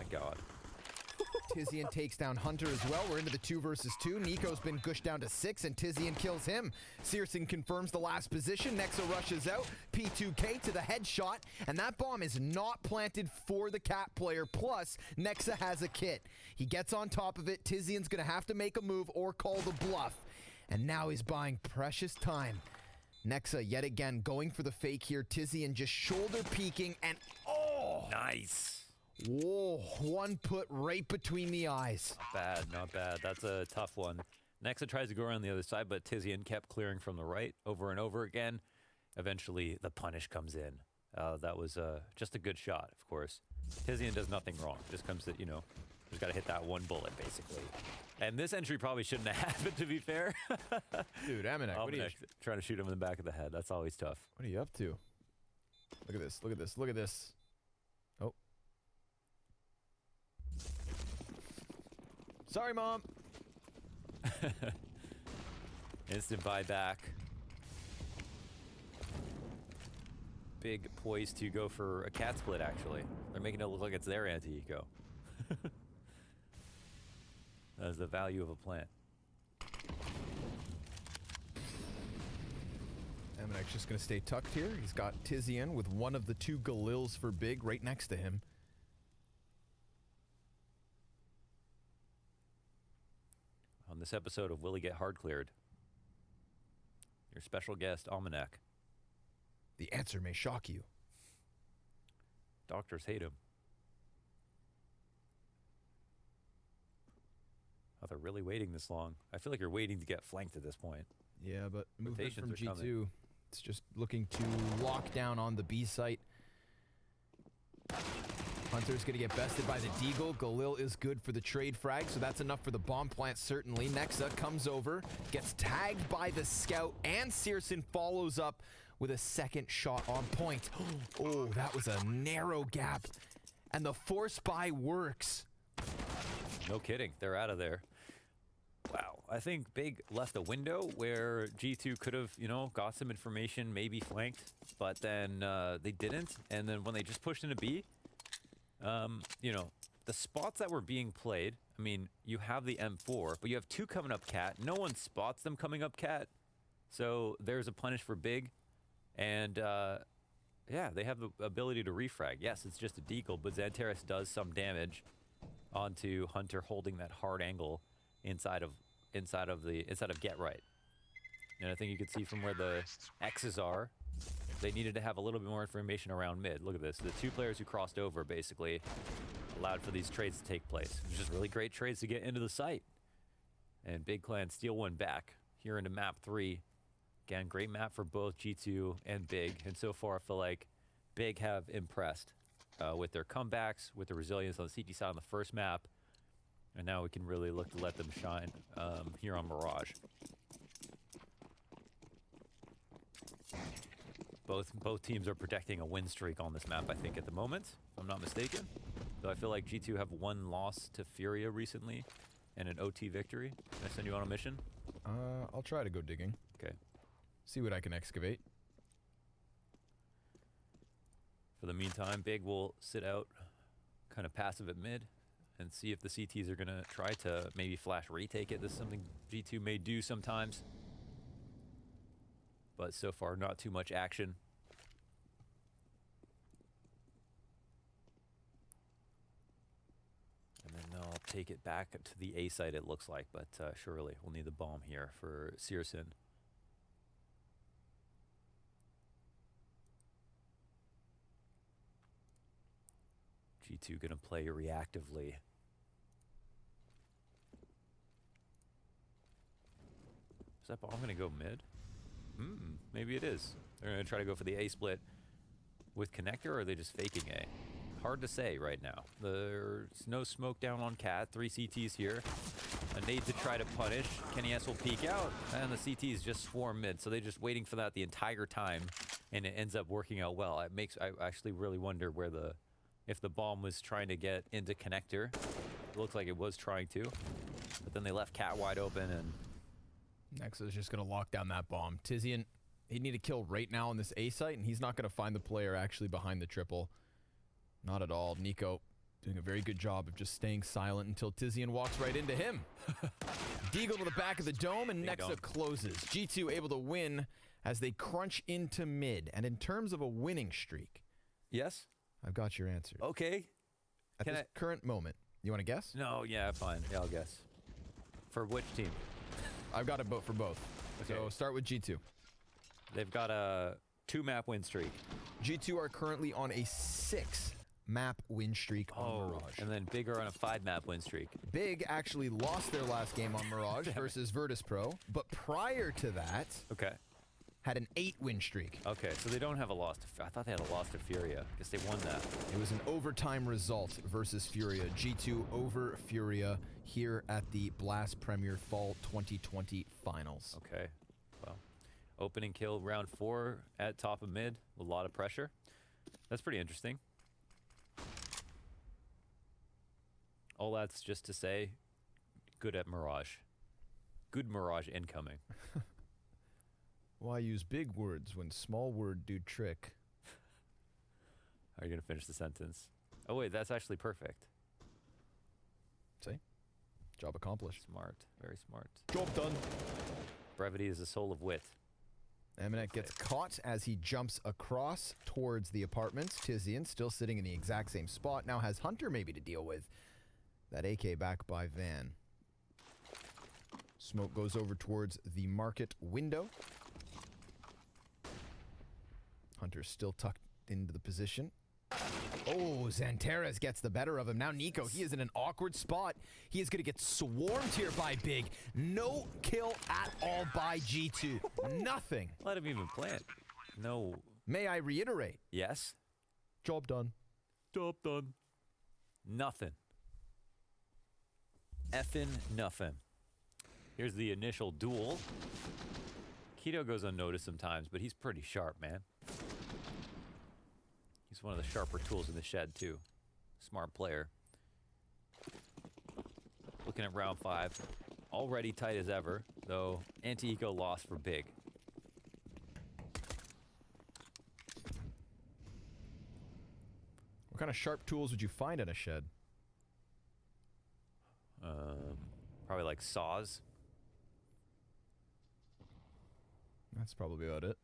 god. Tizian takes down Hunter as well. We're into the 2 versus 2. Nico's been gushed down to 6, and Tizian kills him. Searson confirms the last position. Nexa rushes out. P2K to the headshot, and that bomb is not planted for the Cat player. Plus, Nexa has a kit. He gets on top of it. Tizian's going to have to make a move or call the bluff. And now he's buying precious time. Nexa yet again going for the fake here. Tizian just shoulder peeking, and oh! Nice. Whoa, one put right between the eyes. Not bad, not bad. That's a tough one. Nexa tries to go around the other side, but Tizian kept clearing from the right over and over again. Eventually, the punish comes in. That was just a good shot, of course. Tizian does nothing wrong. Just comes to, you know, just got to hit that one bullet, basically. And this entry probably shouldn't have happened, to be fair. Dude, Amanek, what are you... Trying to shoot him in the back of the head. That's always tough. What are you up to? Look at this, look at this, look at this. Oh. Sorry, Mom. Instant buyback. Big poised to go for a cat split, actually. They're making it look like it's their anti-eco. That's the value of a plant. Amanek's just going to stay tucked here. He's got Tizian with one of the 2 Galils for Big right next to him. On this episode of Will He Get Hard Cleared, your special guest, Almanac. The answer may shock you. Doctors hate him. Oh, they're really waiting this long. I feel like you're waiting to get flanked at this point. Yeah, but movement from Rotations are G2. It's just looking to lock down on the B site. Hunter's going to get bested by the Deagle. Galil is good for the trade frag, so that's enough for the bomb plant, certainly. Nexa comes over, gets tagged by the scout, and Searson follows up with a second shot on point. Oh, that was a narrow gap. And the force buy works. No kidding. They're out of there. Wow. I think Big left a window where G2 could have, you know, got some information, maybe flanked, but then they didn't. And then when they just pushed into B, you know, the spots that were being played, I mean, you have the M4, but you have 2 coming up Cat. No one spots them coming up Cat. So there's a punish for Big. And, yeah, they have the ability to refrag. Yes, it's just a deagle, but Xantares does some damage onto Hunter holding that hard angle inside of Get Right. And I think you could see from where the X's are, they needed to have a little bit more information around mid. Look at this. The 2 players who crossed over basically allowed for these trades to take place. It was just really great trades to get into the site. And Big Clan steal one back here into map 3. Again, great map for both G2 and Big. And so far, I feel like Big have impressed with their comebacks, with the resilience on the CT side on the first map. And now we can really look to let them shine here on Mirage. Both teams are protecting a win streak on this map, I think, at the moment, if I'm not mistaken. Though I feel like G2 have one loss to Furia recently and an OT victory. Can I send you on a mission? I'll try to go digging. Okay. See what I can excavate. For the meantime, Big will sit out kind of passive at mid and see if the CTs are going to try to maybe flash retake it. This is something G2 may do sometimes. But so far, not too much action. And then they'll take it back to the A site, it looks like. But surely we'll need the bomb here for Searson. G2 going to play reactively. Is that bomb going to go mid? Maybe it is. They're going to try to go for the A split with connector, or are they just faking A? Hard to say right now. There's no smoke down on Cat. 3 CTs here. A nade to try to punish. Kenny S will peek out, and the CTs just swarm mid. So they're just waiting for that the entire time, and it ends up working out well. I actually really wonder where if the bomb was trying to get into connector. It looks like it was trying to, but then they left Cat wide open, and Nexa is just going to lock down that bomb. Tizian, he'd need a kill right now on this A site, and he's not going to find the player actually behind the triple. Not at all. Nico Doing a very good job of just staying silent until Tizian walks right into him. Deagle to the back of the dome, and Nexa closes. G2 able to win as they crunch into mid. And in terms of a winning streak, Yes? I've got your answer. Okay. At this current moment, you want to guess? No, yeah, fine. Yeah, I'll guess. For which team? I've got a vote for both. Okay. So start with G2. They've got a 2-map win streak. G2 are currently on a 6-map win streak on Mirage. And then Big are on a 5-map win streak. Big actually lost their last game on Mirage versus Virtus Pro, but prior to that, Okay. had an 8-win streak. Okay, so they don't have a loss to... I thought they had a loss to Furia. I guess they won that. It was an overtime result versus Furia. G2 over Furia here at the Blast Premier Fall 2020 Finals. Okay. Well, opening kill round 4 at top of mid. A lot of pressure. That's pretty interesting. All that's just to say, good at Mirage. Good Mirage incoming. Why use big words when small word do trick? Are you going to finish the sentence? Oh, wait, that's actually perfect. See? Job accomplished. Smart. Very smart. Job done. Brevity is the soul of wit. Eminet gets caught as he jumps across towards the apartments. Tizian still sitting in the exact same spot. Now has Hunter maybe to deal with. That AK back by Van. Smoke goes over towards the market window. Hunter's still tucked into the position. Oh, Xantares gets the better of him. Now Nico, he is in an awkward spot. He is going to get swarmed here by Big. No kill at all by G2. Nothing. Let him even plant. No. May I reiterate? Yes? Job done. Job done. Nothing. Effing nothing. Here's the initial duel. Keto goes unnoticed sometimes, but he's pretty sharp, man. He's one of the sharper tools in the shed, too. Smart player. Looking at round 5. Already tight as ever, though anti-eco lost for Big. What kind of sharp tools would you find in a shed? Probably like saws. That's probably about it.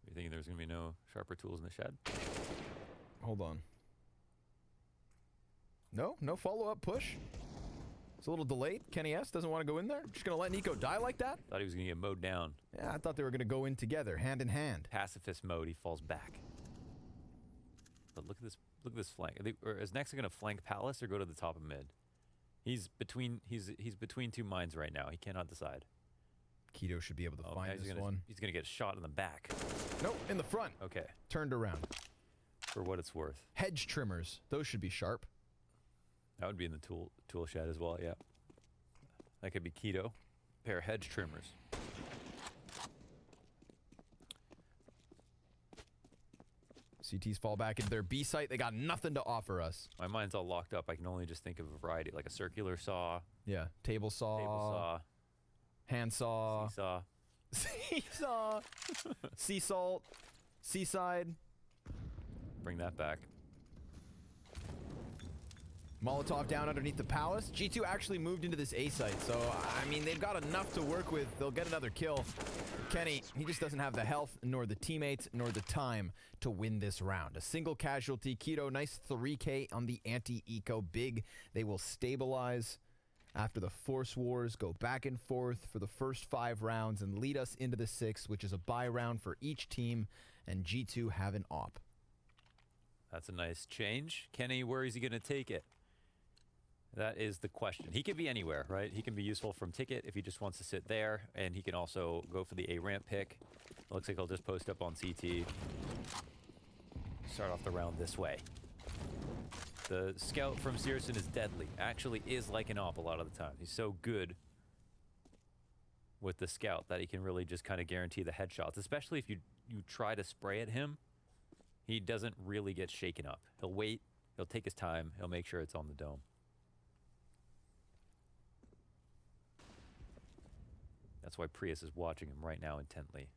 You thinking there's going to be no sharper tools in the shed? Hold on. No follow-up push. It's a little delayed. Kenny S doesn't want to go in there. Just going to let Nico die like that? Thought he was going to get mowed down. Yeah, I thought they were going to go in together, hand in hand. Pacifist mode, he falls back. But look at this flank. Is Nexa going to flank Palace or go to the top of mid? He's between 2 minds right now. He cannot decide. Keto should be able to find this one. He's going to get shot in the back. Nope, in the front. Okay. Turned around. For what it's worth. Hedge trimmers. Those should be sharp. That would be in the tool shed as well, yeah. That could be Keto. Pair of hedge trimmers. CTs fall back into their B site. They got nothing to offer us. My mind's all locked up. I can only just think of a variety, like a circular saw. Yeah, table saw. Hand saw. Seesaw. Seesaw. Sea salt. Seaside. Bring that back. Molotov down underneath the palace. G2 actually moved into this A site, so, I mean, they've got enough to work with. They'll get another kill. Kenny, he just doesn't have the health, nor the teammates, nor the time to win this round. A single casualty. Keto, nice 3K on the anti-eco. Big, they will stabilize after the Force Wars, go back and forth for the first 5 rounds and lead us into the 6th, which is a bye round for each team, and G2 have an op. That's a nice change. Kenny, where is he going to take it? That is the question. He can be anywhere, right? He can be useful from ticket if he just wants to sit there, and he can also go for the A ramp pick. Looks like he'll just post up on CT. Start off the round this way. The scout from Searson is deadly. Actually is like an op a lot of the time. He's so good with the scout that he can really just kind of guarantee the headshots, especially if you try to spray at him. He doesn't really get shaken up. He'll wait. He'll take his time. He'll make sure it's on the dome. That's why Prius is watching him right now intently.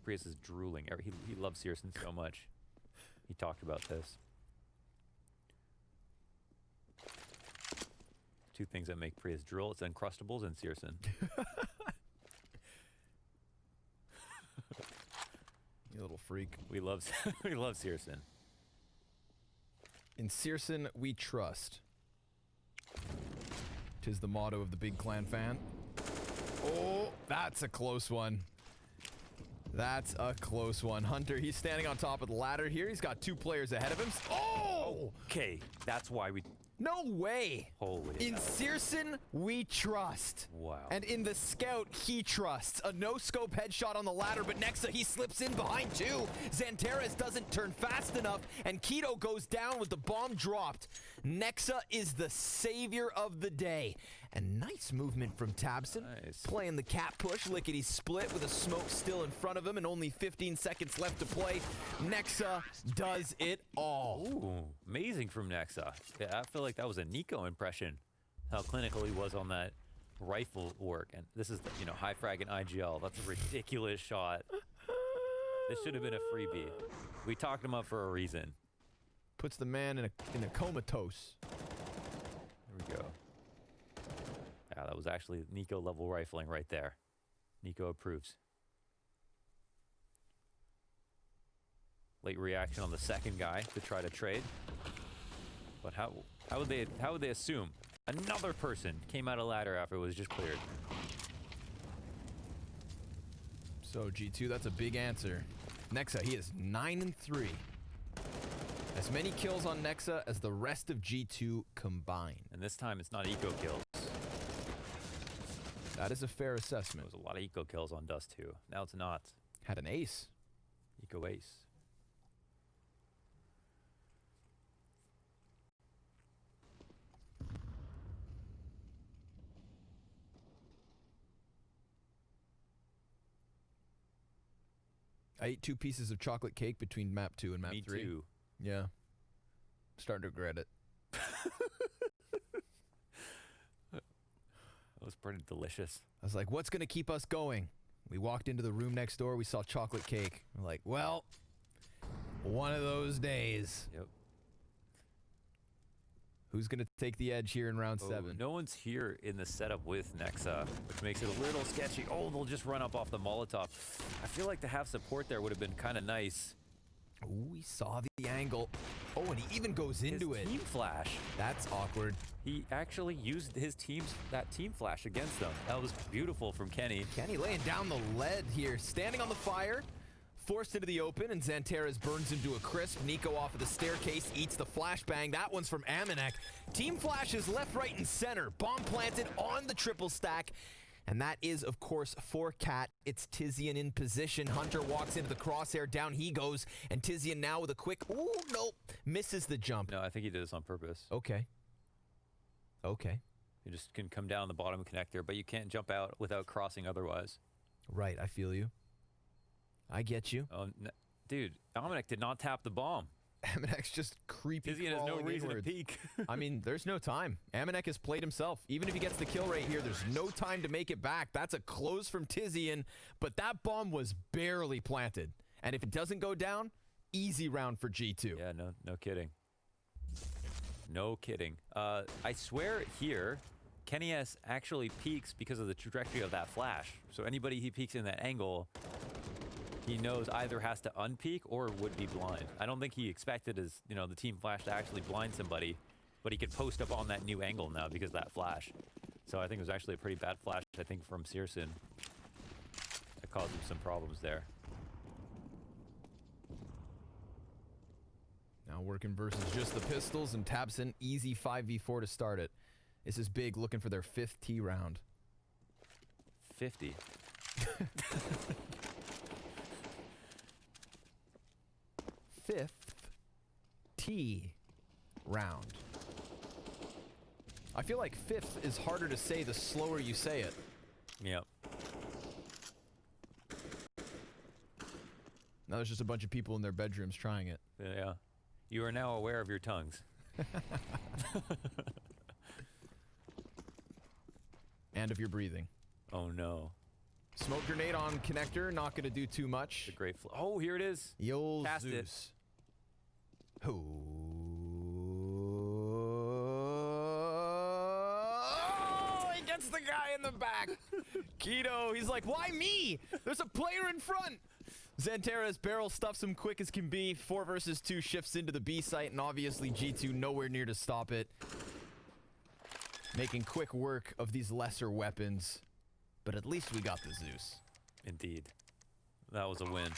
Prius is drooling. He loves Searson so much. He talked about this. two things that make Prius drill. It's Uncrustables and Searson. You little freak. We love we love Searson. In Searson, we trust. 'Tis the motto of the Big Clan fan. Oh, that's a close one. That's a close one. Hunter, he's standing on top of the ladder here. He's got two players ahead of him. Oh! Okay, that's why we... No way! Holy In hell. Searson, we trust. Wow. And in the Scout, he trusts. A no-scope headshot on the ladder, but Nexa, he slips in behind two. Xantares doesn't turn fast enough, and Keto goes down with the bomb dropped. Nexa is the savior of the day. And nice movement from Tabson. Nice. Playing the cat push, lickety split with a smoke still in front of him and only 15 seconds left to play. Nexa does it all. Ooh, amazing from Nexa. Yeah, I feel like that was a Nico impression. How clinical he was on that rifle work. And this is, you know, high frag and IGL. That's a ridiculous shot. This should have been a freebie. We talked him up for a reason. Puts the man in a comatose. There we go. Yeah, that was actually Nico level rifling right there. Nico approves. Late reaction on the second guy to try to trade. But how would they assume another person came out of ladder after it was just cleared? So G2, that's a big answer. Nexa, he is 9-3. As many kills on Nexa as the rest of G2 combined. And this time it's not eco kills. That is a fair There assessment. was a lot of eco kills on Dust 2. Now it's not. Had an ace. Eco ace. I ate 2 pieces of chocolate cake between map 2 and map Me 3. too. Yeah. Starting to regret it. That was pretty delicious. I was like, what's going to keep us going? We walked into the room next door. We saw chocolate cake. We're like, well, one of those days. Yep. Who's going to take the edge here in round 7? No one's here in the setup with Nexa, which makes it a little sketchy. Oh, they'll just run up off the Molotov. I feel like to have support there would have been kind of nice. Oh, we saw the angle. Oh, and he even goes into His it. team flash. That's awkward. He actually used that team flash against them. That was beautiful from Kenny. Kenny laying down the lead here. Standing on the fire. Forced into the open, and Xantares burns into a crisp. Nico off of the staircase, eats the flashbang. That one's from Amanek. Team flashes left, right, and center. Bomb planted on the triple stack. And that is, of course, for Cat. It's Tizian in position. Hunter walks into the crosshair. Down he goes. And Tizian now with a quick... Ooh, nope. Misses the jump. No, I think he did this on purpose. Okay. Okay. You just can come down the bottom connector, but you can't jump out without crossing otherwise. Right, I feel you. I get you. Oh, dude, Dominic did not tap the bomb. Amanek's just creepy. Tizian has no reason to peek. I mean, there's no time. Amanek has played himself. Even if he gets the kill right here, there's no time to make it back. That's a close from Tizian, but that bomb was barely planted. And if it doesn't go down, easy round for G2. Yeah, no kidding. No kidding. I swear here, Kenny S actually peeks because of the trajectory of that flash. So anybody he peeks in that angle, he knows either has to unpeak or would be blind. I don't think he expected his, the team flash to actually blind somebody, but he could post up on that new angle now because of that flash. So I think it was actually a pretty bad flash, I think, from Searson. That caused him some problems there. Now working versus just the pistols, and Tabson, easy 5v4 to start it. This is big, looking for their 5th T round. 50. Fifth T round. I feel like 5th is harder to say the slower you say it. Yep. Now there's just a bunch of people in their bedrooms trying it. Yeah. You are now aware of your tongues. And of your breathing. Oh no. Smoke grenade on connector, not going to do too much. The great oh, here it is. Yo, Cast it. Zeus. gets the guy in the back. Keto, he's like, why me? There's a player in front. Xantera's barrel stuffs him quick as can be. 4 versus 2 shifts into the B site, and obviously G2 nowhere near to stop it. Making quick work of these lesser weapons. But at least we got the Zeus. Indeed. That was a win.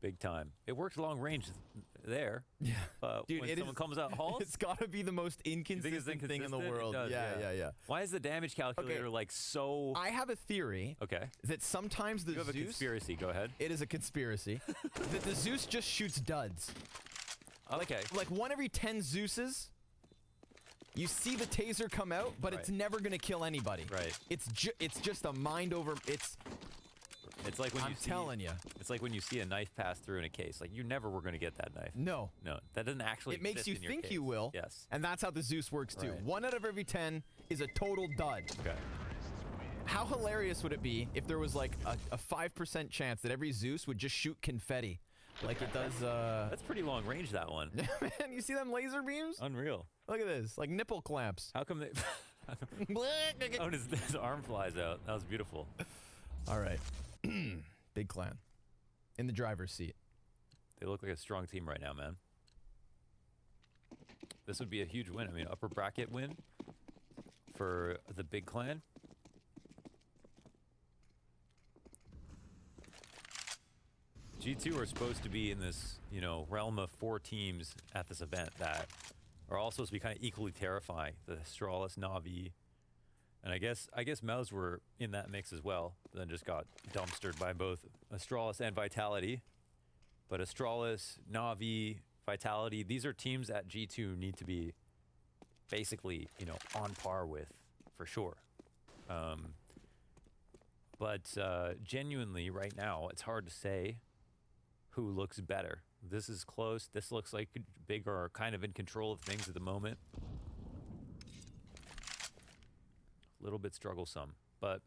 Big time. It works long range there. Yeah. Dude, when someone comes out halls, it's got to be the most inconsistent thing in the world. It does, yeah. Why is the damage calculator like so... I have a theory that sometimes the You have Zeus... a conspiracy. Go ahead. It is a conspiracy. that the Zeus just shoots duds. Okay. Like 1 every 10 Zeuses, you see the taser come out, but it's never going to kill anybody. Right. It's just a mind over... It's like when I'm telling you. It's like when you see a knife pass through in a case. Like, you never were going to get that knife. No. No, that doesn't actually It makes exist you in your think case. you will. Yes. And that's how the Zeus works too. Right. 1 out of every 10 is a total dud. Okay. How hilarious would it be if there was like a 5% chance that every Zeus would just shoot confetti like it does... That's pretty long range, that one. Man, you see them laser beams? Unreal. Look at this, like nipple clamps. How come they... Oh, his arm flies out. That was beautiful. All right. Big clan. In the driver's seat. They look like a strong team right now, man. This would be a huge win. I mean, upper bracket win for the big clan. G2 are supposed to be in this, you know, realm of 4 teams at this event that are all supposed to be kind of equally terrifying. The Astralis, Na'Vi, and I guess Mouse were in that mix as well. Then just got dumpstered by both Astralis and Vitality. But Astralis, Na'Vi, Vitality, these are teams that G2 need to be basically, you know, on par with for sure. But genuinely, right now, it's hard to say who looks better. This is close. This looks like Big are kind of in control of things at the moment. A little bit strugglesome, but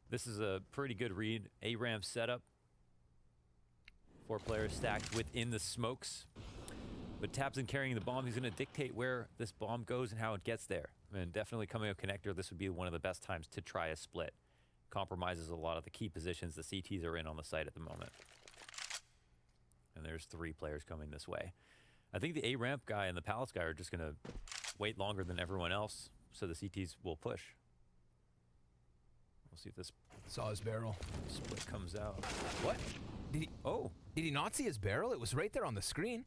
this is a pretty good read. A-ramp setup. 4 players stacked within the smokes. But Tabson carrying the bomb, he's going to dictate where this bomb goes and how it gets there. I mean, definitely coming out connector, this would be one of the best times to try a split. Compromises a lot of the key positions the CTs are in on the site at the moment. And there's 3 players coming this way. I think the A-ramp guy and the Palace guy are just going to wait longer than everyone else, so the CTs will push. We'll see if this Saw his barrel. split comes out. What? Did he? Oh, Did he not see his barrel? It was right there on the screen.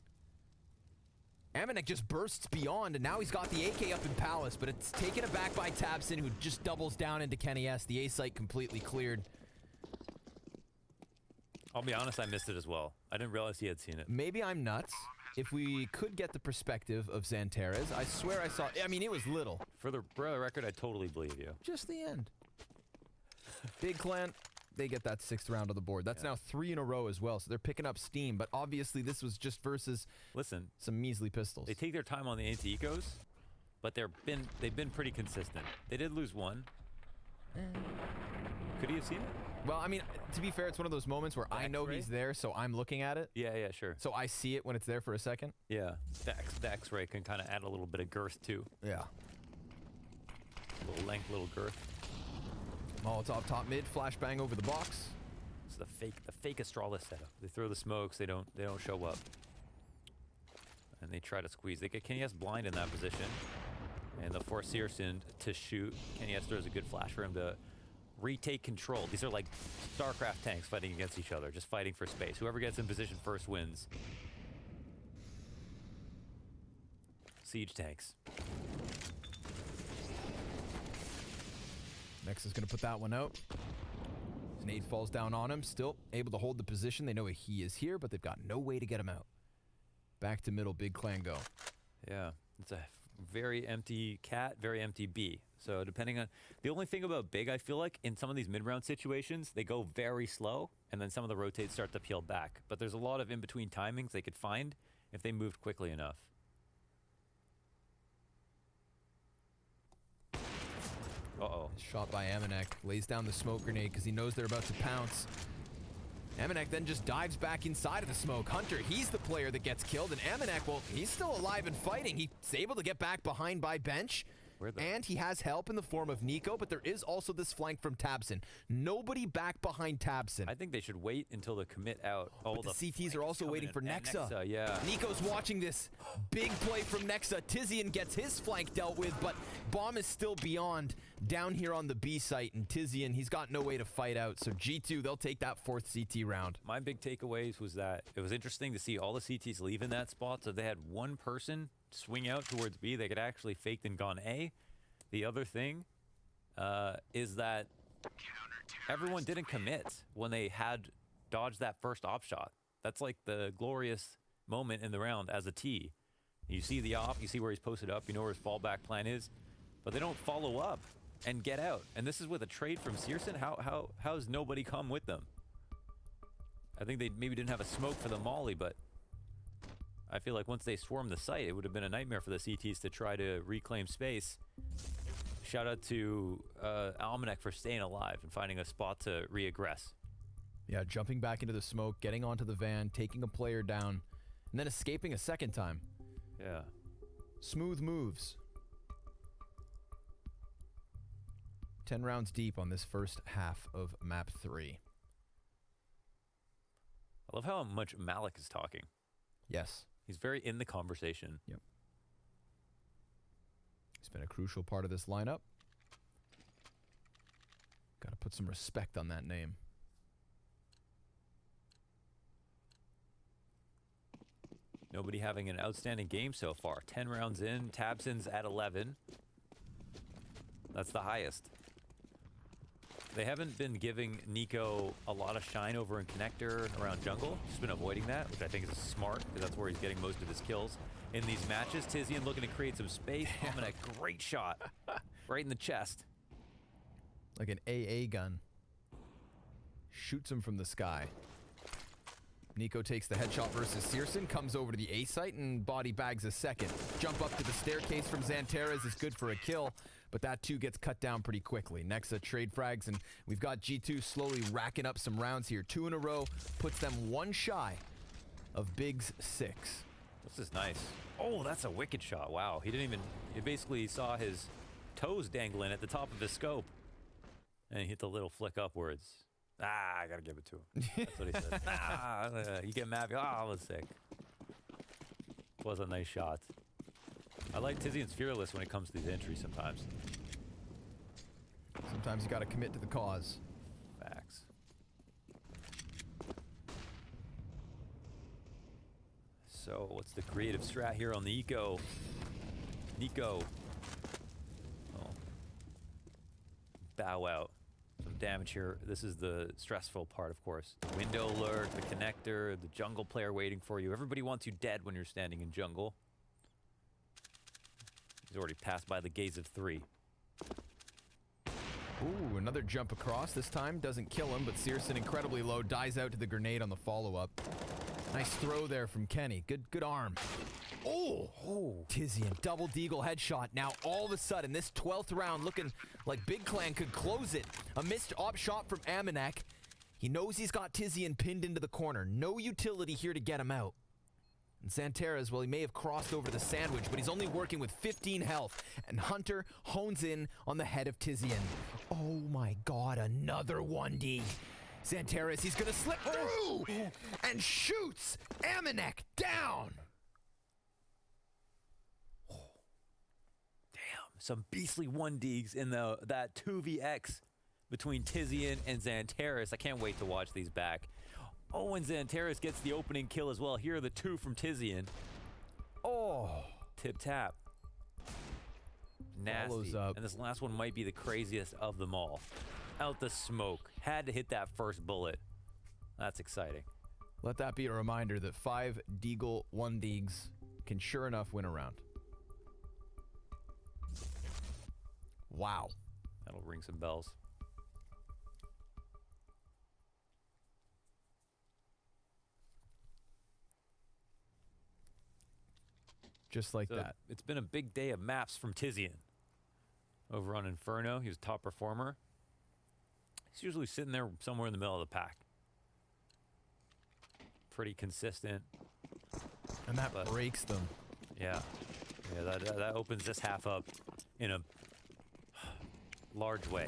Amanek just bursts beyond, and now he's got the AK up in Palace, but it's taken aback by Tabson, who just doubles down into Kenny S. The A site completely cleared. I'll be honest, I missed it as well. I didn't realize he had seen it. Maybe I'm nuts. If we could get the perspective of Xanteras, I swear I saw... I mean, it was little. For the record, I totally believe you. Just the end. Big clan, they get that 6th round on the board. That's now 3 in a row as well, so they're picking up steam. But obviously, this was just versus some measly pistols. They take their time on the anti-ecos, but they've been pretty consistent. They did lose 1. Could he have seen it? Well, I mean, to be fair, it's one of those moments where I know he's there, so I'm looking at it. Yeah, sure. So I see it when it's there for a second. Yeah, the X-ray can kind of add a little bit of girth too. Yeah. Little length, little girth. Molotov top mid, flashbang over the box. It's the fake Astralis setup. They throw the smokes, they don't show up. And they try to squeeze. They get Kenny S blind in that position. And they'll force Searson to shoot. Kenny S throws a good flash for him to retake control. These are like StarCraft tanks fighting against each other, just fighting for space. Whoever gets in position first wins. Siege tanks. Next is going to put that one out. Nade falls down on him, still able to hold the position. They know he is here, but they've got no way to get him out. Back to middle, big clan go. Yeah, it's a very empty cat, very empty B. So depending on... The only thing about big, I feel like, in some of these mid-round situations, they go very slow, and then some of the rotates start to peel back. But there's a lot of in-between timings they could find if they moved quickly enough. Uh-oh. Shot by Amanek. Lays down the smoke grenade because he knows they're about to pounce. Amanek then just dives back inside of the smoke. Hunter, he's the player that gets killed, and Amanek, well, he's still alive and fighting. He's able to get back behind by bench. Where the... And he has help in the form of Nico, but there is also this flank from Tabson. Nobody back behind Tabson. I think they should wait until the commit out. Oh, But the CTs are also waiting for Nexa. Nexa, yeah. Nico's watching this big play from Nexa. Tizian gets his flank dealt with, but Bomb is still beyond down here on the B site, and Tizian, he's got no way to fight out. So G2, they'll take that 4th CT round. My big takeaways was that it was interesting to see all the CTs leave in that spot, so they had one person swing out towards B. They could actually faked and gone A. The other thing is that everyone didn't commit when they had dodged that first op shot. That's like the glorious moment in the round as a T. You see the op, you see where he's posted up, you know where his fallback plan is, but they don't follow up and get out. And this is with a trade from Searson. How's nobody come with them? I think they maybe didn't have a smoke for the molly, but I feel like once they swarmed the site, it would have been a nightmare for the CTs to try to reclaim space. Shout out to Almanac for staying alive and finding a spot to reaggress. Yeah, jumping back into the smoke, getting onto the van, taking a player down, and then escaping a second time. Yeah. Smooth moves. 10 rounds deep on this first half of map 3. I love how much Malik is talking. Yes. He's very in the conversation. Yep. He's been a crucial part of this lineup. Got to put some respect on that name. Nobody having an outstanding game so far. 10 rounds in, Tabson's at 11. That's the highest. They haven't been giving Nico a lot of shine over in connector and around jungle. He's been avoiding that, which I think is smart, because that's where he's getting most of his kills in these matches. Tizian looking to create some space. Almanac, great shot. Right in the chest. Like an AA gun. Shoots him from the sky. Nico takes the headshot versus Searson, comes over to the A site and body bags a second. Jump up to the staircase from Xanteres is good for a kill, but that too gets cut down pretty quickly. Nexa trade frags, and we've got G2 slowly racking up some rounds here. 2 in a row, puts them one shy of Big's 6. This is nice. Oh, that's a wicked shot. Wow, he didn't even, he basically saw his toes dangling at the top of his scope, and he hit the little flick upwards. I gotta give it to him. That's what he said. You get mad. I was sick. Was a nice shot. I like Tizian's fearless when it comes to these entries sometimes. Sometimes you gotta commit to the cause. Facts. So, what's the creative strat here on the eco? Nico. Oh. Bow out. Some damage here. This is the stressful part, of course. The window lurk, the connector, the jungle player waiting for you. Everybody wants you dead when you're standing in jungle. He's already passed by the gaze of 3. Ooh, another jump across. This time doesn't kill him, but Searson incredibly low, dies out to the grenade on the follow-up. Nice throw there from Kenny. Good arm. Oh, Tizian, double deagle headshot. Now all of a sudden, this 12th round looking like Big Clan could close it. A missed op shot from Amanek. He knows he's got Tizian pinned into the corner. No utility here to get him out. And Xanteres, well, he may have crossed over the sandwich, but he's only working with 15 health. And Hunter hones in on the head of Tizian. Oh my god, another 1D. Xanteres, he's gonna slip through and shoots Amanek down. Some beastly 1Ds in that 2vx between Tizian and Xanteres. I can't wait to watch these back. Oh, and Xanteres gets the opening kill as well. Here are the 2 from Tizian. Oh, tip tap. Nasty. Follows up. And this last one might be the craziest of them all. Out the smoke. Had to hit that first bullet. That's exciting. Let that be a reminder that 5 Deagle 1Digs can sure enough win a round. Wow. That'll ring some bells. Just like So that. It's been a big day of maps from Tizian. Over on Inferno, he was top performer. He's usually sitting there somewhere in the middle of the pack. Pretty consistent. And that breaks them. Yeah. Yeah, that opens this half up in a large way.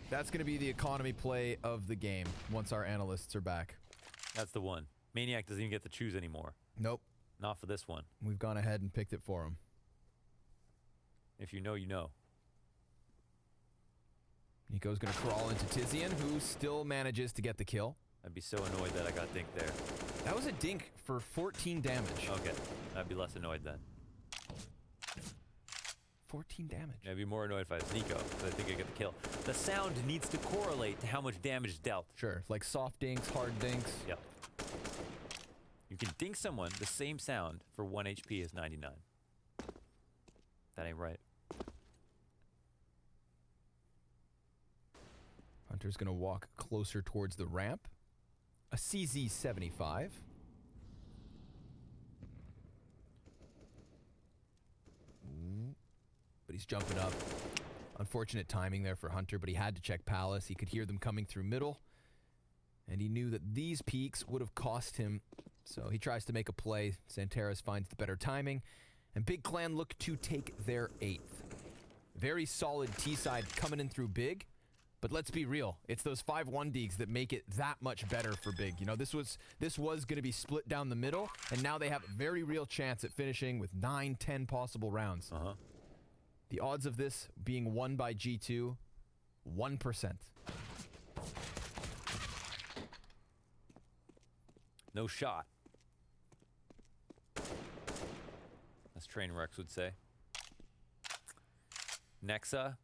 That's going to be the economy play of the game once our analysts are back. That's the one. Maniac doesn't even get to choose anymore. Nope. Not for this one. We've gone ahead and picked it for him. If you know, you know. Nico's going to crawl into Tizian, who still manages to get the kill. I'd be so annoyed that I got dinked there. That was a dink for 14 damage. Okay. I'd be less annoyed then. 14 damage. I'd be more annoyed if I was Nico, because I think I get the kill. The sound needs to correlate to how much damage is dealt. Sure, like soft dinks, hard dinks. Yep. You can dink someone the same sound for 1 HP as 99. That ain't right. Hunter's going to walk closer towards the ramp. A CZ-75. But he's jumping up. Unfortunate timing there for Hunter, but he had to check Palace. He could hear them coming through middle. And he knew that these peaks would have cost him. So he tries to make a play. Santeras finds the better timing. And Big Clan look to take their 8th. Very solid T-side coming in through Big. But let's be real. It's those 5-1-Deeks that make it that much better for Big. You know, this was going to be split down the middle. And now they have a very real chance at finishing with 9-10 possible rounds. Uh-huh. The odds of this being won by G2, 1%. No shot. As Trainwrecks would say. Nexa.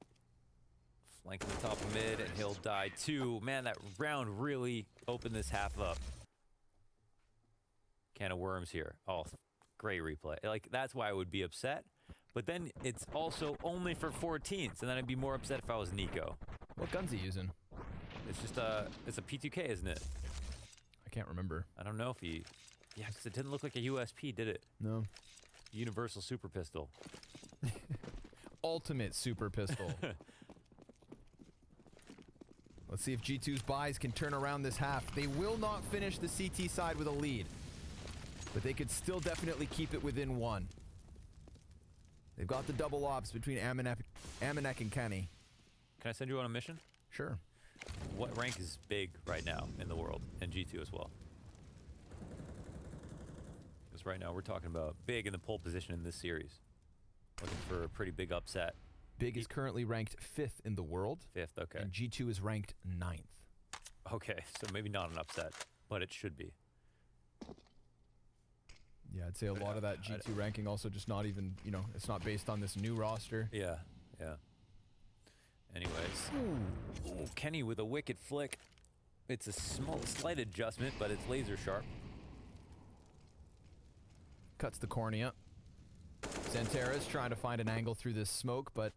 Flanking the top of mid, and he'll die too. Man, that round really opened this half up. Can of worms here. Oh, great replay. Like, that's why I would be upset. But then it's also only for 14th, and then I'd be more upset if I was Nico. What gun's he using? It's just it's a P2K, isn't it? I can't remember. I don't know if he, yeah, because it didn't look like a USP, did it? No. Universal Super Pistol. Ultimate Super Pistol. Let's see if G2's buys can turn around this half. They will not finish the CT side with a lead, but they could still definitely keep it within 1. They've got the double ops between Amanek and Kenny. Can I send you on a mission? Sure. What rank is big right now in the world, and G2 as well? Because right now we're talking about big in the pole position in this series. Looking for a pretty big upset. Big is currently ranked 5th in the world. 5th, okay. And G2 is ranked 9th. Okay, so maybe not an upset, but it should be. Yeah, I'd say a lot of that G2 ranking also just not even, you know, it's not based on this new roster. Yeah, yeah. Anyways. Ooh, Kenny with a wicked flick. It's a slight adjustment, but it's laser sharp. Cuts the cornea. Santeras trying to find an angle through this smoke, but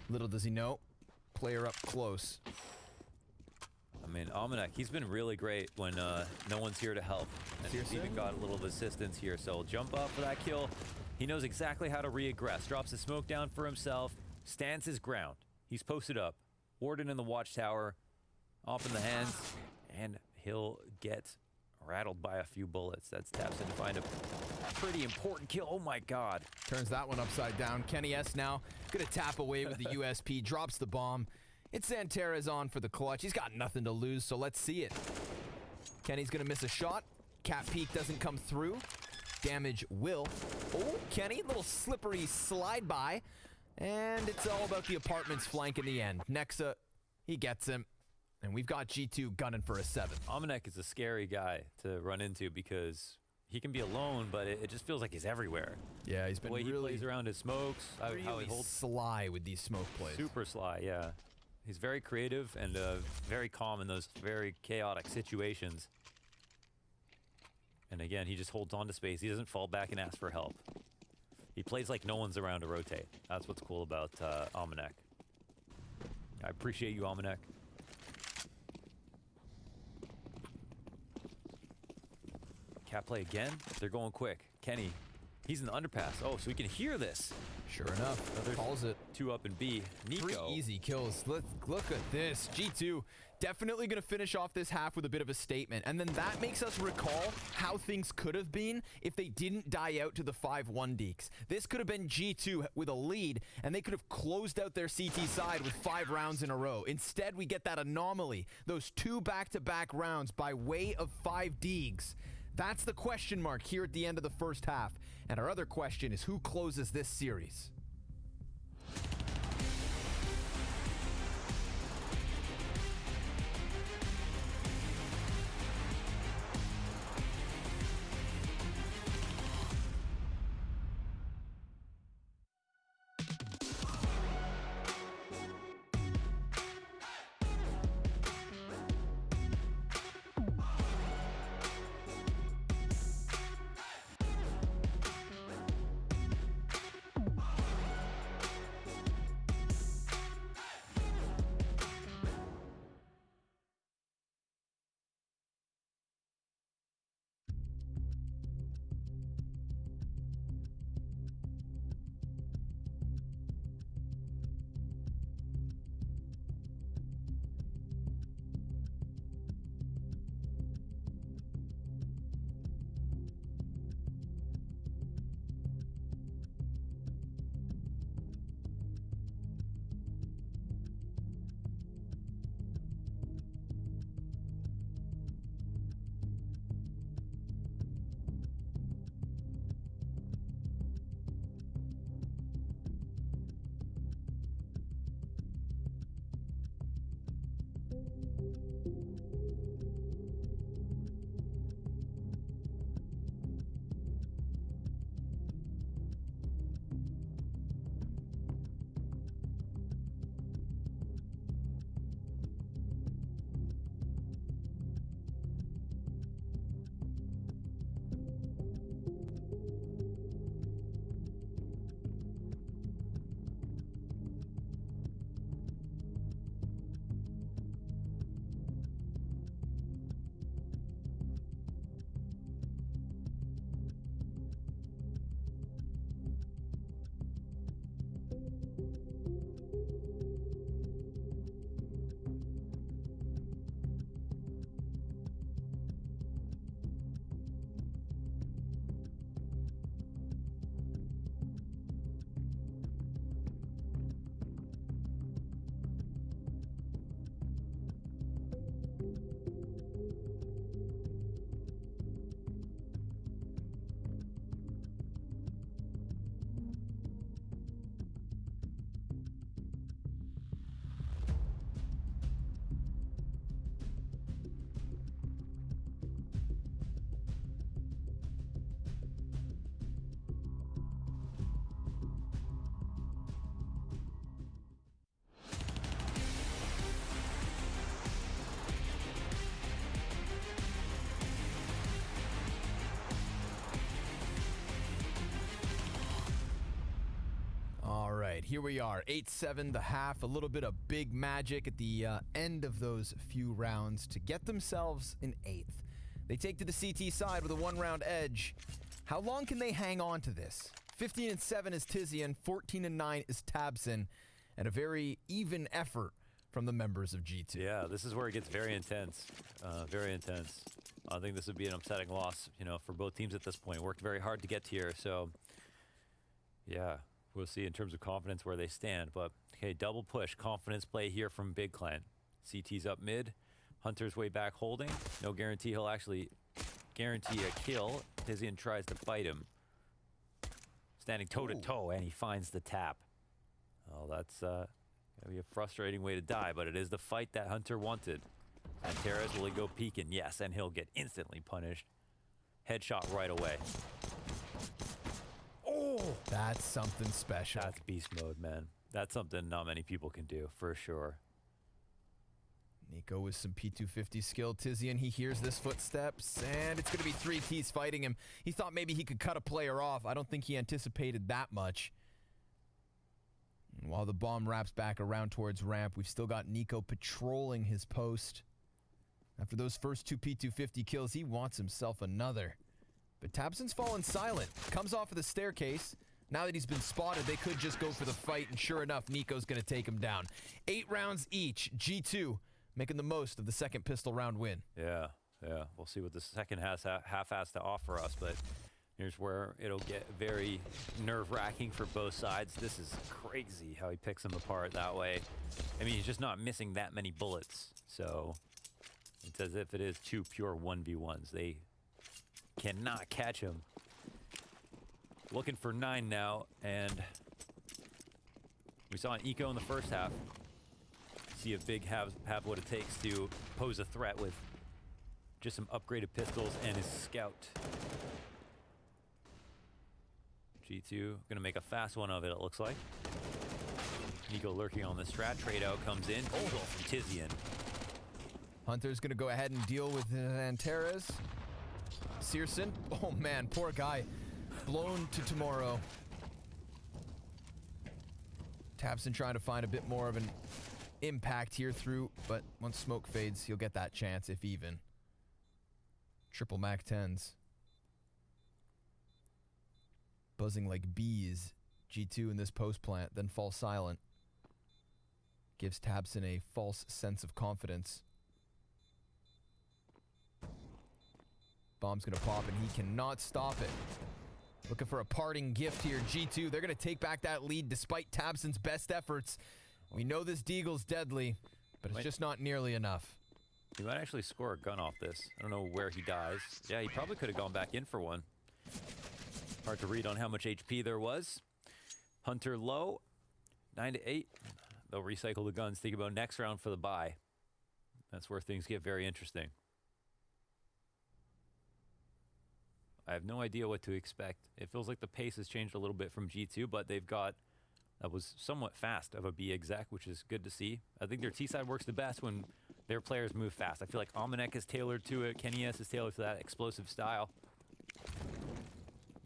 little does he know. Player up close. I mean, Amanek, he's been really great when no one's here to help. And he's even got a little assistance here. So jump up for that kill. He knows exactly how to re-aggress. Drops the smoke down for himself. Stands his ground. He's posted up. Warden in the watchtower. Off in the hands. And he'll get rattled by a few bullets. That's taps in to find a pretty important kill. Oh my god. Turns that one upside down. Kenny S now gonna tap away with the USP. Drops the bomb. It's Santeras on for the clutch. He's got nothing to lose, so let's see it. Kenny's gonna miss a shot. Cat peek doesn't come through. Damage will. Oh, Kenny, little slippery slide by. And it's all about the apartment's flank in the end. Nexa, he gets him. And we've got G2 gunning for a 7. Amanek is a scary guy to run into because he can be alone, but it just feels like he's everywhere. Yeah, he's been the way really, he plays around his smokes, how he holds sly with these smoke plays. Super sly, yeah. He's very creative and very calm in those very chaotic situations. And again, he just holds on to space. He doesn't fall back and ask for help. He plays like no one's around to rotate. That's what's cool about Amanek. I appreciate you, Amanek. Cat play again? They're going quick. Kenny He's in the underpass. Oh, so we can hear this. Sure enough, There's calls it. 2 up in B. Nico. 3 easy kills. Let's look at this. G2 definitely going to finish off this half with a bit of a statement. And then that makes us recall how things could have been if they didn't die out to the 5-1 deeks. This could have been G2 with a lead, and they could have closed out their CT side with 5 rounds in a row. Instead, we get that anomaly. Those 2 back-to-back rounds by way of 5 deeks. That's the question mark here at the end of the first half. And our other question is, who closes this series? right, here we are, 8-7 the half, a little bit of big magic at the end of those few rounds to get themselves an 8th. They take to the CT side with a one-round edge. How long can they hang on to this? 15-7 is Tizian, 14-9 is Tabson, and a very even effort from the members of G2. Yeah, this is where it gets very intense. Very intense. I think this would be an upsetting loss, you know, for both teams at this point. Worked very hard to get here, so yeah, we'll see in terms of confidence where they stand. But okay, double push, confidence play here from Big Clan. CT's up mid, Hunter's way back holding. No guarantee he'll actually guarantee a kill. Tizian tries to fight him. Standing toe to toe, and he finds the tap. Oh, that's gonna be a frustrating way to die, but it is the fight that Hunter wanted. And Terrace, will he go peeking? Yes, and he'll get instantly punished. Headshot right away. Oh! That's something special. That's beast mode, man. That's something not many people can do, for sure. Nico with some P250 skill. Tizian, he hears this footsteps, and it's going to be 3 Ts fighting him. He thought maybe he could cut a player off. I don't think he anticipated that much. And while the bomb wraps back around towards ramp, we've still got Nico patrolling his post. After those first 2 P250 kills, he wants himself another. But Tabson's fallen silent. Comes off of the staircase. Now that he's been spotted, they could just go for the fight, and sure enough, Nico's going to take him down. 8 rounds each. G2 making the most of the second pistol round win. Yeah. We'll see what the second half has to offer us, but here's where it'll get very nerve-wracking for both sides. This is crazy how he picks them apart that way. I mean, he's just not missing that many bullets, so it's as if it is 2 pure 1v1s. They cannot catch him. Looking for 9 now, and we saw an eco in the first half. See if Big have what it takes to pose a threat with just some upgraded pistols and his scout. G2 gonna make a fast one of it looks like. Nico lurking on the strat. Trade out comes in. Hold from Tizian. Hunter's gonna go ahead and deal with Antares. Searson, oh man, poor guy. Blown to tomorrow. Tabson trying to find a bit more of an impact here through, but once smoke fades, he'll get that chance, if even. Triple Mac 10s. Buzzing like bees. G2 in this post plant, then fall silent. Gives Tabson a false sense of confidence. Bomb's gonna pop and he cannot stop it. Looking for a parting gift here. G2, they're going to take back that lead despite Tabson's best efforts. We know this Deagle's deadly, but it's just not nearly enough. He might actually score a gun off this. I don't know where he dies. Yeah, he probably could have gone back in for one. Hard to read on how much HP there was. Hunter low, 9 to 8. They'll recycle the guns. Think about next round for the buy. That's where things get very interesting. I have no idea what to expect. It feels like the pace has changed a little bit from G2, but they've got, that was somewhat fast of a B exec, which is good to see. I think their T side works the best when their players move fast. I feel like Almanac is tailored to it. Kenny S is tailored to that explosive style.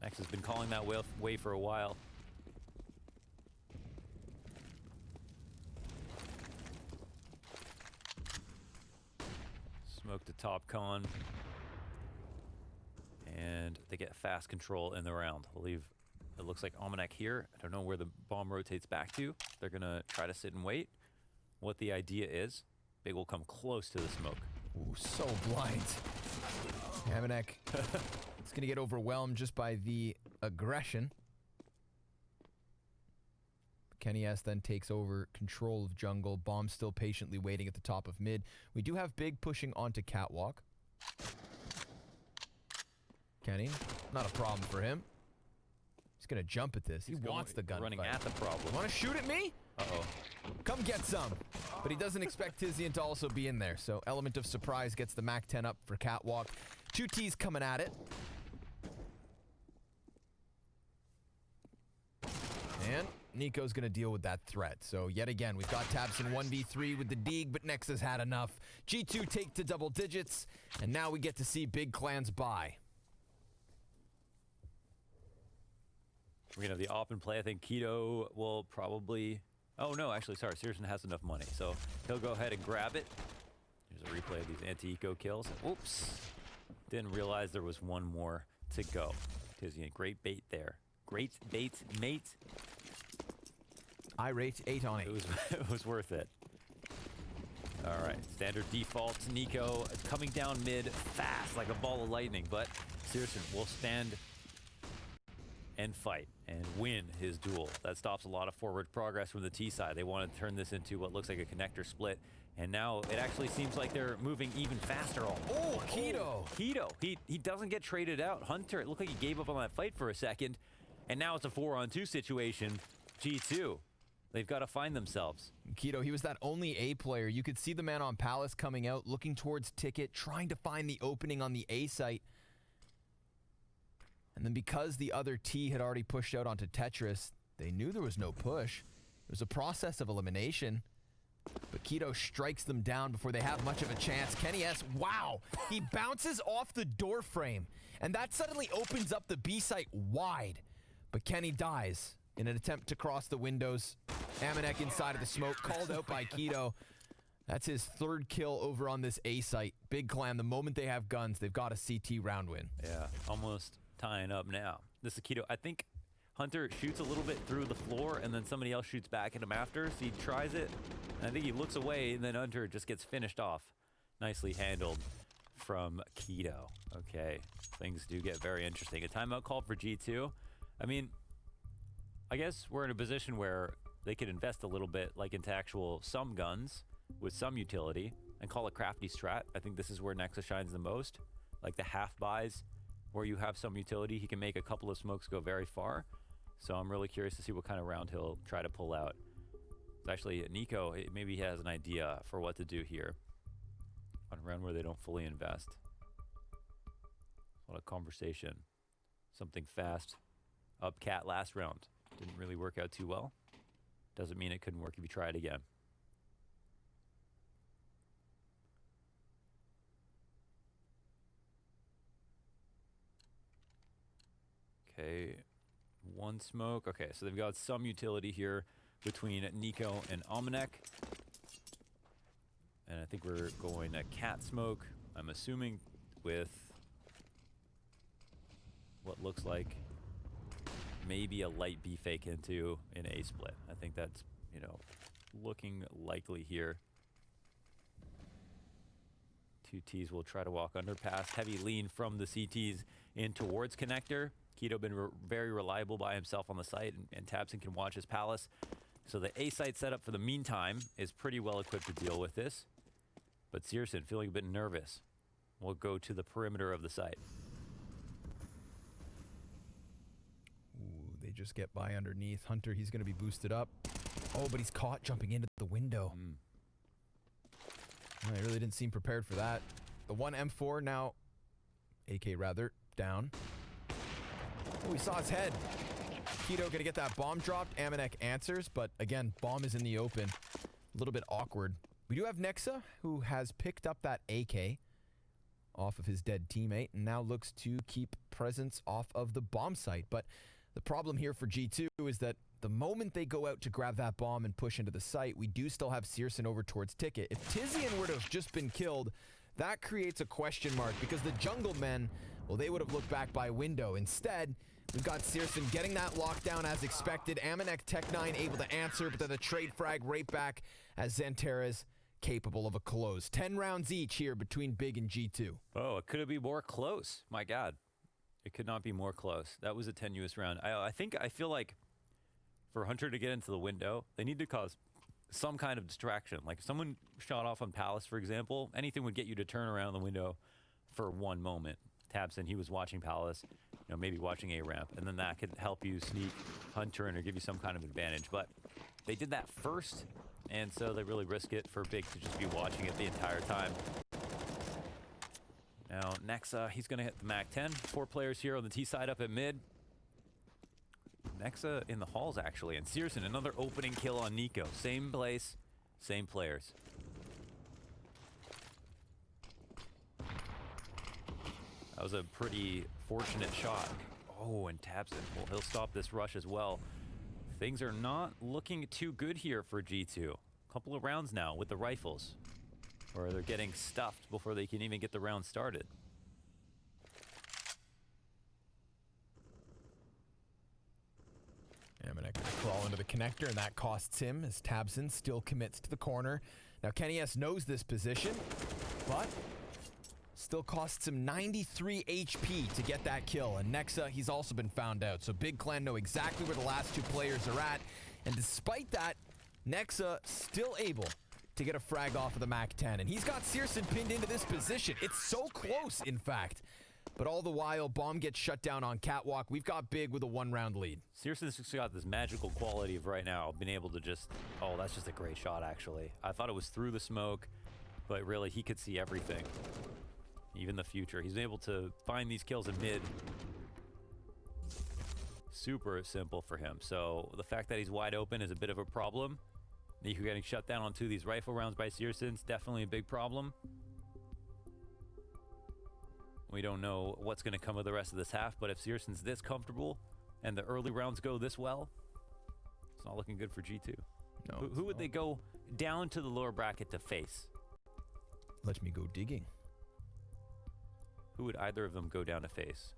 Max has been calling that way for a while. Smoke to top con. And they get fast control in the round. I'll leave, it looks like Almanac here. I don't know where the bomb rotates back to. They're gonna try to sit and wait. What the idea is, Big will come close to the smoke. Ooh, so blind. Almanac is gonna get overwhelmed just by the aggression. Kenny S then takes over control of jungle. Bomb still patiently waiting at the top of mid. We do have Big pushing onto catwalk. Kenny, not a problem for him. He's gonna jump at this. He wants the gunfight. Running at the problem. Want to shoot at me? Uh-oh. Come get some. But he doesn't expect Tizian to also be in there. So element of surprise gets the Mac 10 up for catwalk. 2 T's coming at it. And Nico's gonna deal with that threat. So yet again, we've got Tabson 1v3 with the Deag, but Nex has had enough. G2 take to double digits, and now we get to see Big Clans buy. We're gonna have the op and play. I think Keto will probably, oh no, actually, sorry, Searson has enough money, so he'll go ahead and grab it. Here's a replay of these anti-eco kills. Oops, didn't realize there was one more to go. Tizian, great bait there. Great bait, mate. I rate 8 on 8. It was worth it. All right, standard default. Nico coming down mid fast like a ball of lightning, but Searson will stand and fight and win his duel. That stops a lot of forward progress from the T side. They want to turn this into what looks like a connector split, and now it actually seems like they're moving even faster. Oh, Keto. Keto. He doesn't get traded out. Hunter, it looked like he gave up on that fight for a second, and now it's a 4-on-2 situation. G2, they've got to find themselves. Keto, he was that only A player. You could see the man on Palace coming out, looking towards Ticket, trying to find the opening on the A site. And then because the other T had already pushed out onto Tetris, they knew there was no push. It was a process of elimination. But Keto strikes them down before they have much of a chance. Kenny S, wow! He bounces off the door frame, and that suddenly opens up the B site wide. But Kenny dies in an attempt to cross the windows. Amanek inside of the smoke, called out by Keto. That's his 3rd kill over on this A site. Big Clan, the moment they have guns, they've got a CT round win. Yeah, almost tying up now. This is Keto. I think Hunter shoots a little bit through the floor, and then somebody else shoots back at him after, so he tries it. And I think he looks away, and then Hunter just gets finished off. Nicely handled from Keto. Okay, things do get very interesting. A timeout call for G2. I mean, I guess we're in a position where they could invest a little bit, like into actual some guns with some utility, and call it crafty strat. I think this is where Nexa shines the most. Like the half buys, where you have some utility, he can make a couple of smokes go very far. So I'm really curious to see what kind of round he'll try to pull out. Actually, Nico, maybe he has an idea for what to do here on a round where they don't fully invest. What a conversation. Something fast. Up cat last round. Didn't really work out too well. Doesn't mean it couldn't work if you try it again. Okay, one smoke. Okay, so they've got some utility here between Nico and Almanac. And I think we're going a cat smoke, I'm assuming, with what looks like maybe a light B fake into an A split. I think that's, you know, looking likely here. Two Ts will try to walk underpass. Heavy lean from the CTs in towards connector. Keto been very reliable by himself on the site, and Tabson can watch his palace. So the A site setup for the meantime is pretty well equipped to deal with this. But Searson, feeling a bit nervous, will go to the perimeter of the site. Ooh, they just get by underneath. Hunter, he's going to be boosted up. Oh, but he's caught jumping into the window. I really didn't seem prepared for that. The one M4 now, AK rather, down. Oh, we saw his head. Keto gonna get that bomb dropped. Amanek answers, but again, bomb is in the open. A little bit awkward. We do have Nexa, who has picked up that AK off of his dead teammate and now looks to keep presence off of the bomb site. But the problem here for G2 is that the moment they go out to grab that bomb and push into the site, we do still have Searson over towards Ticket. If Tizian were to have just been killed, that creates a question mark because the jungle men, well, they would have looked back by window. Instead, we've got Searson getting that lockdown as expected. Amanek Tech9 able to answer, but then the trade frag right back as Xanterra's capable of a close. 10 rounds each here between Big and G2. Oh, it could be more close. My God. It could not be more close. That was a tenuous round. I feel like for Hunter to get into the window, they need to cause some kind of distraction. Like if someone shot off on Palace, for example, anything would get you to turn around the window for one moment. Tabson, he was watching Palace, you know, maybe watching A ramp, and then that could help you sneak Hunter in or give you some kind of advantage. But they did that first, and so they really risk it for Big to just be watching it the entire time. Now, Nexa, he's going to hit the MAC-10. 4 players here on the T side up at mid. Nexa in the halls, actually. And Searson, another opening kill on Nico. Same place, same players. That was a pretty fortunate shot. Oh, and Tabson, well, he'll stop this rush as well. Things are not looking too good here for G2. A couple of rounds now with the rifles, or they're getting stuffed before they can even get the round started. Amanek gonna crawl into the connector, and that costs him as Tabson still commits to the corner. Now, Kenny S knows this position, but still costs him 93 HP to get that kill. And Nexa, he's also been found out. So Big Clan know exactly where the last 2 players are at. And despite that, Nexa still able to get a frag off of the MAC-10. And he's got Searson pinned into this position. It's so close, in fact. But all the while, bomb gets shut down on Catwalk. We've got Big with a 1-round lead. Searson's just got this magical quality of right now being able to just, oh, that's just a great shot, actually. I thought it was through the smoke, but really, he could see everything. Even the future. He's able to find these kills in mid. Super simple for him. So the fact that he's wide open is a bit of a problem. Nico getting shut down on 2 of these rifle rounds by Searson's definitely a big problem. We don't know what's going to come of the rest of this half, but if Searson's this comfortable and the early rounds go this well, it's not looking good for G2. No, who would they go down to the lower bracket to face? Let me go digging. Who would either of them go down to face?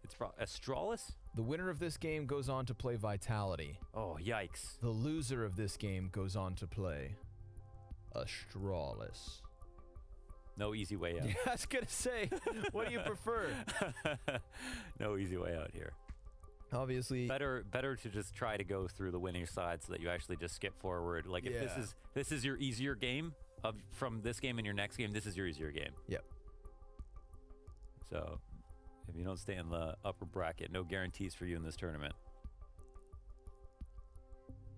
It's Astralis? The winner of this game goes on to play Vitality. Oh, yikes. The loser of this game goes on to play Astralis. No easy way out. Yeah, I was going to say, what do you prefer? No easy way out here. Obviously, Better to just try to go through the winning side so that you actually just skip forward. Like if Yeah. this is your easier game from this game and your next game, this is your easier game. Yep. So if you don't stay in the upper bracket, no guarantees for you in this tournament.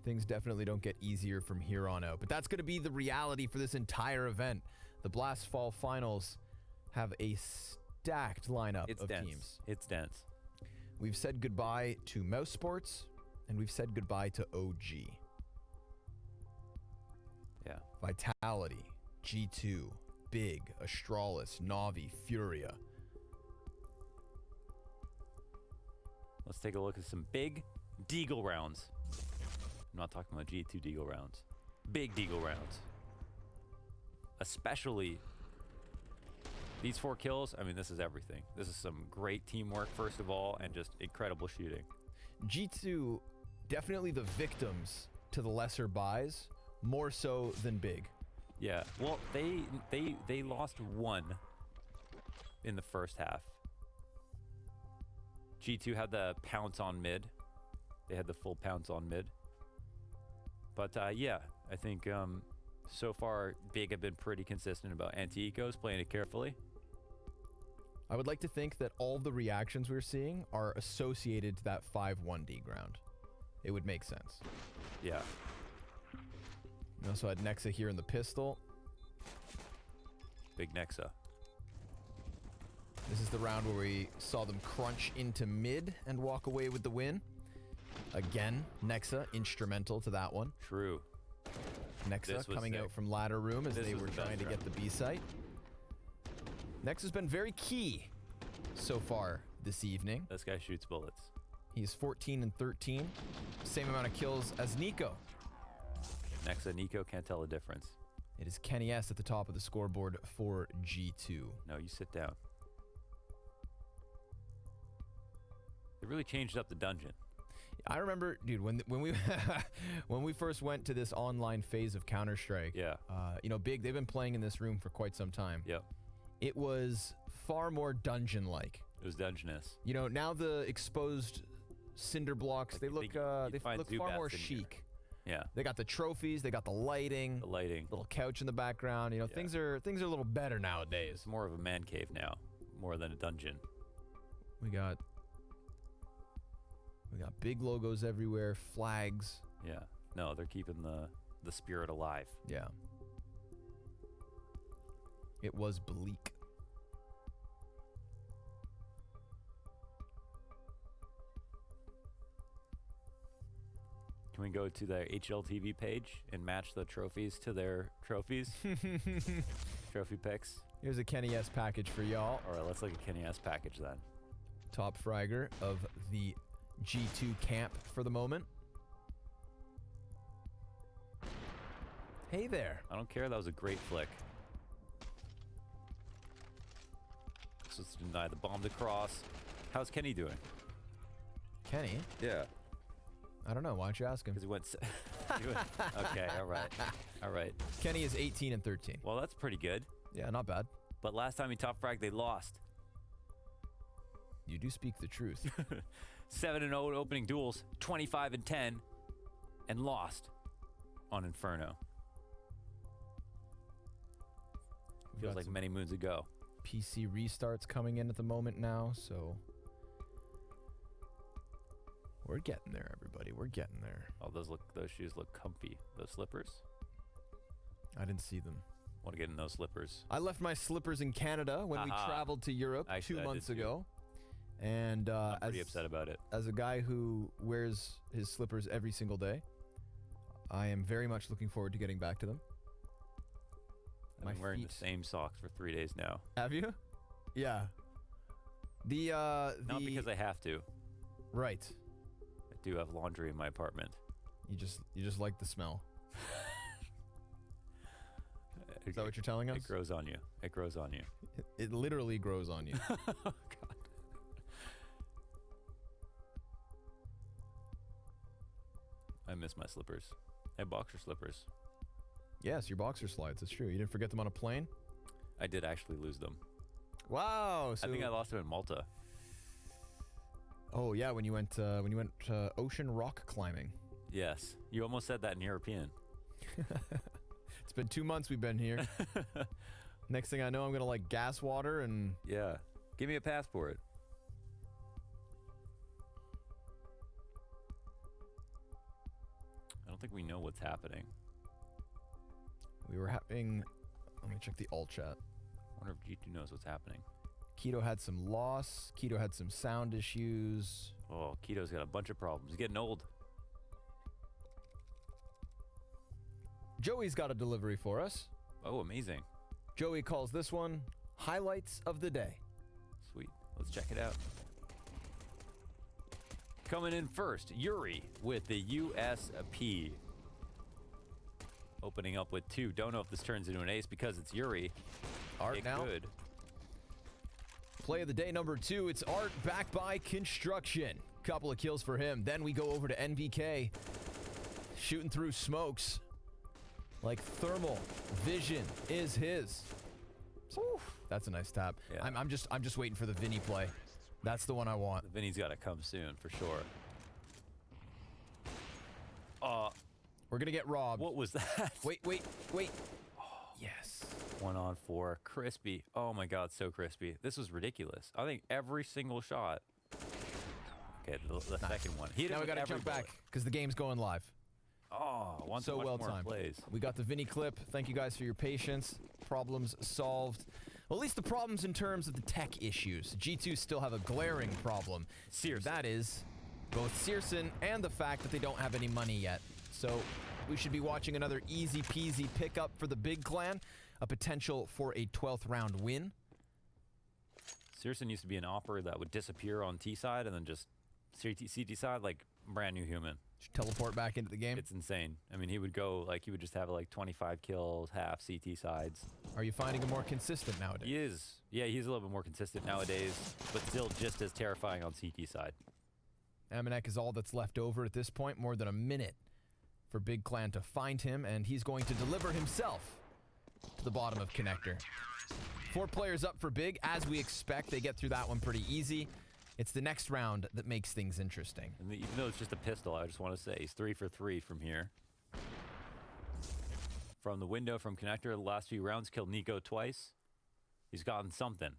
Things definitely don't get easier from here on out. But that's going to be the reality for this entire event. The Blast Fall Finals have a stacked lineup It's of dense. teams. It's dense. We've said goodbye to Mouse Sports, and we've said goodbye to OG. Yeah. Vitality, G2, Big, Astralis, Navi, Furia. Let's take a look at some big Deagle rounds. I'm not talking about G2 Deagle rounds. Big Deagle rounds. Especially these 4 kills. I mean, this is everything. This is some great teamwork, first of all, and just incredible shooting. G2, definitely the victims to the lesser buys, more so than Big. Yeah. Well, they lost 1 in the first half. G2 had the pounce on mid. They had the full pounce on mid. But yeah, I think so far Big have been pretty consistent about anti-ecos, playing it carefully. I would like to think that all the reactions we're seeing are associated to that 5-1D ground. It would make sense. Yeah. We also had Nexa here in the pistol. Big Nexa. This is the round where we saw them crunch into mid and walk away with the win. Again, Nexa instrumental to that one. True. Nexa This was coming sick. out from ladder room as This they was were the best trying to get round. the B site. Nexa's been very key so far this evening. This guy shoots bullets. He's 14 and 13. Same amount of kills as Nico. Nexa, Nico can't tell the difference. It is Kenny S at the top of the scoreboard for G2. No, you sit down. They really changed up the dungeon. I remember, dude, when we when we first went to this online phase of Counter-Strike. Yeah. You know, Big, they've been playing in this room for quite some time. Yep. It was far more dungeon-like. It was dungeness. You know, now the exposed cinder blocks, Like they the look big- they you'd find look far Zubats more in here. chic. Yeah. They got the trophies, they got the lighting, The lighting. little couch in the background. You know, Yeah. things are a little better nowadays. It's more of a man cave now, more than a dungeon. We got big logos everywhere, flags. Yeah. No, they're keeping the spirit alive. Yeah. It was bleak. Can we go to their HLTV page and match the trophies to their trophies? Trophy picks? Here's a Kenny S package for y'all. All right, let's look at Kenny S package then. Top fragger of the G2 camp for the moment. Hey there. I don't care. That was a great flick. So let's deny the bomb to cross. How's Kenny doing? Kenny? Yeah. I don't know. Why don't you ask him? Because he went. Okay, all right. All right. Kenny is 18 and 13. Well, that's pretty good. Yeah, not bad. But last time he top fragged, they lost. You do speak the truth. 7-0 opening duels, 25 and 10, and lost on Inferno. We've Feels got like some many moons ago. PC restarts coming in at the moment now, so we're getting there, everybody. We're getting there. Oh, those shoes look comfy. Those slippers. I didn't see them. Want to get in those slippers? I left my slippers in Canada when we Aha. traveled to Europe Actually, I 2 did months too. ago. And I'm pretty upset about it. as a guy who wears his slippers every single day, I am very much looking forward to getting back to them. I've My been wearing feet. the same socks for 3 days now. Have you? Yeah. Not because I have to. Right. I do have laundry in my apartment. You just like the smell. Is that what you're telling us? It grows on you. It grows on you. It literally grows on you. Oh, God. I miss my slippers. I have boxer slippers. Yes, your boxer slides. It's true. You didn't forget them on a plane? I did actually lose them. Wow. So I think I lost them in Malta. Oh yeah, when you went ocean rock climbing. Yes. You almost said that in European. It's been 2 months we've been here. Next thing I know, I'm gonna like gas water and Yeah. Give me a passport. I don't think we know what's happening. we were having. Let me check the alt chat. I wonder if G2 knows what's happening. Keto had some loss. Keto had some sound issues. Oh, Keto's got a bunch of problems. He's getting old. Joey's got a delivery for us. Oh, amazing. Joey calls this one highlights of the day. Sweet. Let's check it out. Coming in first, Yuri with the USP. Opening up with 2. Don't know if this turns into an ace because it's Yuri. Art It now. could. Play of the day number 2. It's Art back by Construction. Couple of kills for him. Then we go over to NVK. Shooting through smokes. Like thermal vision is his. Whew, that's a nice tap. Yeah. I'm just waiting for the Vinny play. That's the one I want. Vinny's got to come soon for sure. We're gonna get robbed. What was that? Wait. Yes. 1-on-4. Crispy. Oh my God, so crispy. This was ridiculous. I think every single shot. Okay, the second one. He hit it Now we with gotta every jump bullet. back because the game's going live. Oh, one So much well more timed. plays. We got the Vinny clip. Thank you guys for your patience. Problems solved. Well, at least the problems in terms of the tech issues. G2 still have a glaring problem. Searson. That is both Searson and the fact that they don't have any money yet. So we should be watching another easy peasy pickup for the big clan. A potential for a 12th round win. Searson used to be an opera that would disappear on T side and then just CT side like brand new human. Should teleport back into the game. It's insane. I mean, he would go like he would just have like 25 kills, half CT sides. Are you finding him more consistent nowadays? He is. Yeah, he's a little bit more consistent nowadays, but still just as terrifying on CT side. Amanek is all that's left over at this point. More than a minute for Big Clan to find him, and he's going to deliver himself to the bottom of Connector. 4 players up for Big. As we expect, they get through that one pretty easy. It's the next round that makes things interesting. And even though it's just a pistol, I just want to say he's 3 for 3 from here. From the window from Connector, the last few rounds killed Nico twice. He's gotten something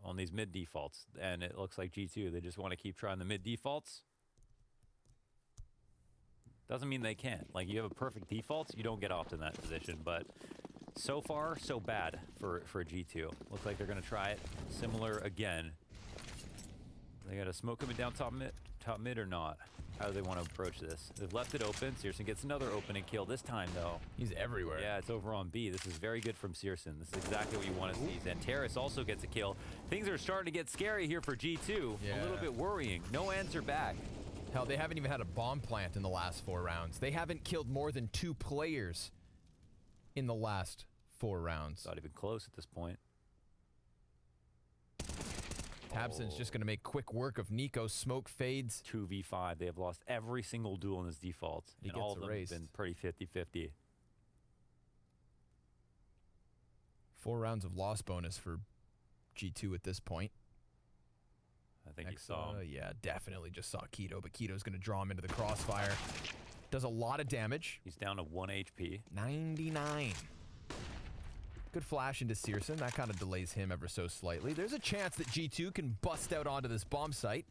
on these mid defaults, and it looks like G2, they just want to keep trying the mid defaults. Doesn't mean they can't. Like, you have a perfect default, you don't get off in that position, but so far, so bad for G2. Looks like they're going to try it similar again. They got to smoke coming down top mid or not? How do they want to approach this? They've left it open. Searson gets another opening kill this time, though. He's everywhere. Yeah, it's over on B. This is very good from Searson. This is exactly what you want to see. Zanteris also gets a kill. Things are starting to get scary here for G2. Yeah. A little bit worrying. No answer back. Hell, they haven't even had a bomb plant in the last 4 rounds. They haven't killed more than 2 players in the last 4 rounds. Not even close at this point. Tabson's just going to make quick work of Nico. Smoke fades. 2v5. They have lost every single duel in his defaults. He and gets all of them erased. have been pretty 50-50. 4 rounds of loss bonus for G2 at this point. I think you saw him. Yeah, definitely just saw Keto, but Keto's going to draw him into the crossfire. Does a lot of damage. He's down to 1 HP. 99. Good flash into Searson. That kind of delays him ever so slightly. There's a chance that G2 can bust out onto this bomb site.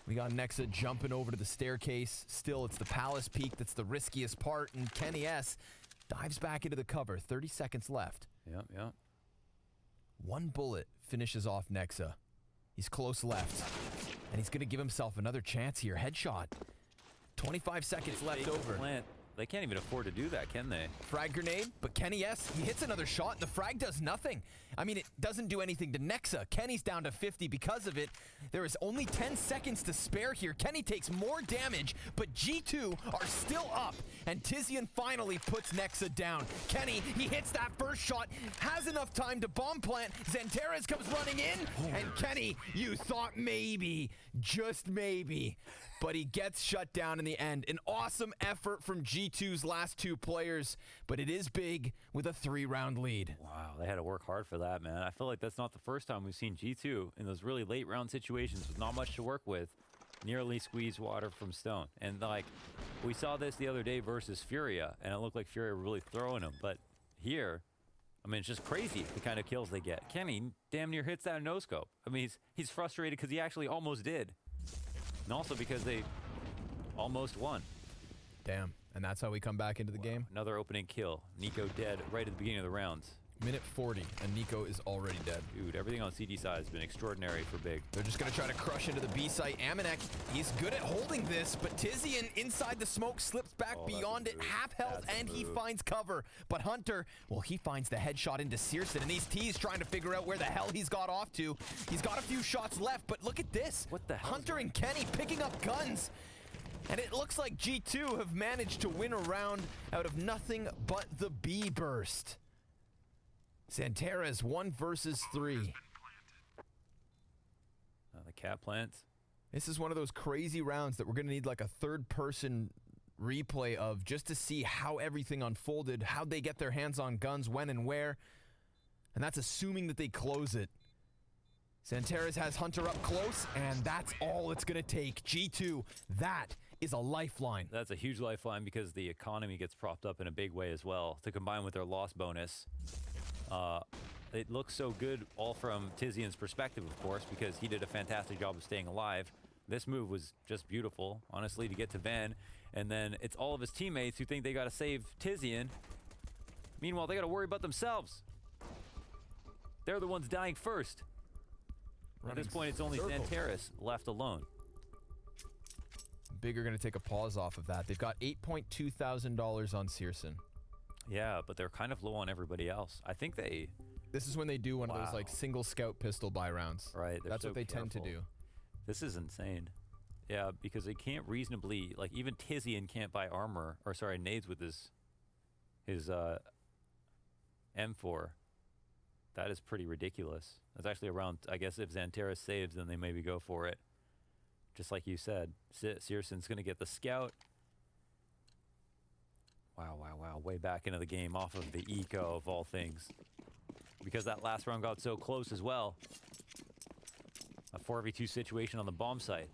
We got Nexa jumping over to the staircase. Still, it's the Palace Peak that's the riskiest part, and Kenny S dives back into the cover. 30 seconds left. Yep. 1 bullet finishes off Nexa. He's close left, and he's going to give himself another chance here. Headshot. 25 seconds left over. Plant. They can't even afford to do that, can they? Frag grenade, but Kenny S, he hits another shot, and the frag does nothing. I mean, it doesn't do anything to Nexa. Kenny's down to 50 because of it. There is only 10 seconds to spare here. Kenny takes more damage, but G2 are still up, and Tizian finally puts Nexa down. Kenny, he hits that first shot, has enough time to bomb plant. Zanteris comes running in, and Kenny, you thought maybe, just maybe, but he gets shut down in the end. An awesome effort from G2's last two players, but it is big with a 3-round lead. Wow, they had to work hard for that, man. I feel like that's not the first time we've seen G2 in those really late round situations with not much to work with, nearly squeeze water from stone. And like, we saw this the other day versus Furia, and it looked like Furia were really throwing them. But here, I mean, it's just crazy the kind of kills they get. Kenny damn near hits that no-scope. I mean, he's frustrated because he actually almost did. And also because they almost won. Damn. And that's how we come back into the game? Another opening kill. Nico dead right at the beginning of the rounds. Minute 40, and Nico is already dead. Dude, everything on CD side has been extraordinary for Big. They're just going to try to crush into the B site. Amanek, he's good at holding this, but Tizian inside the smoke slips back beyond it, half health, and he finds cover. But Hunter, well, he finds the headshot into Searson, and these T's trying to figure out where the hell he's got off to. He's got a few shots left, but look at this. What the hell? Hunter and Kenny picking up guns. And it looks like G2 have managed to win a round out of nothing but the B burst. Santeras 1 versus 3. The cat plants. This is one of those crazy rounds that we're going to need like a third-person replay of just to see how everything unfolded, how they get their hands on guns, when and where. And that's assuming that they close it. Santeras has Hunter up close, and that's all it's going to take. G2, that is a lifeline. That's a huge lifeline because the economy gets propped up in a big way as well. To combine with their loss bonus. It looks so good all from Tizian's perspective, of course, because he did a fantastic job of staying alive. This move was just beautiful, honestly, to get to Van. And then it's all of his teammates who think they got to save Tizian. Meanwhile, they got to worry about themselves. They're the ones dying first. At this point, it's only Santeras left alone. Big are going to take a pause off of that. They've got $8.2 thousand on Searson. Yeah, but they're kind of low on everybody else. I think they... This is when they do one of those like single scout pistol buy rounds. Right. That's what they tend to do. This is insane. Yeah, because they can't reasonably, like even Tizian can't buy armor, or sorry, nades with his M4. That is pretty ridiculous. That's actually around, I guess if Santeras saves, then they maybe go for it. Just like you said, Searson's going to get the scout. Wow, wow, wow. Way back into the game off of the eco of all things. Because that last round got so close as well. A 4v2 situation on the bomb site.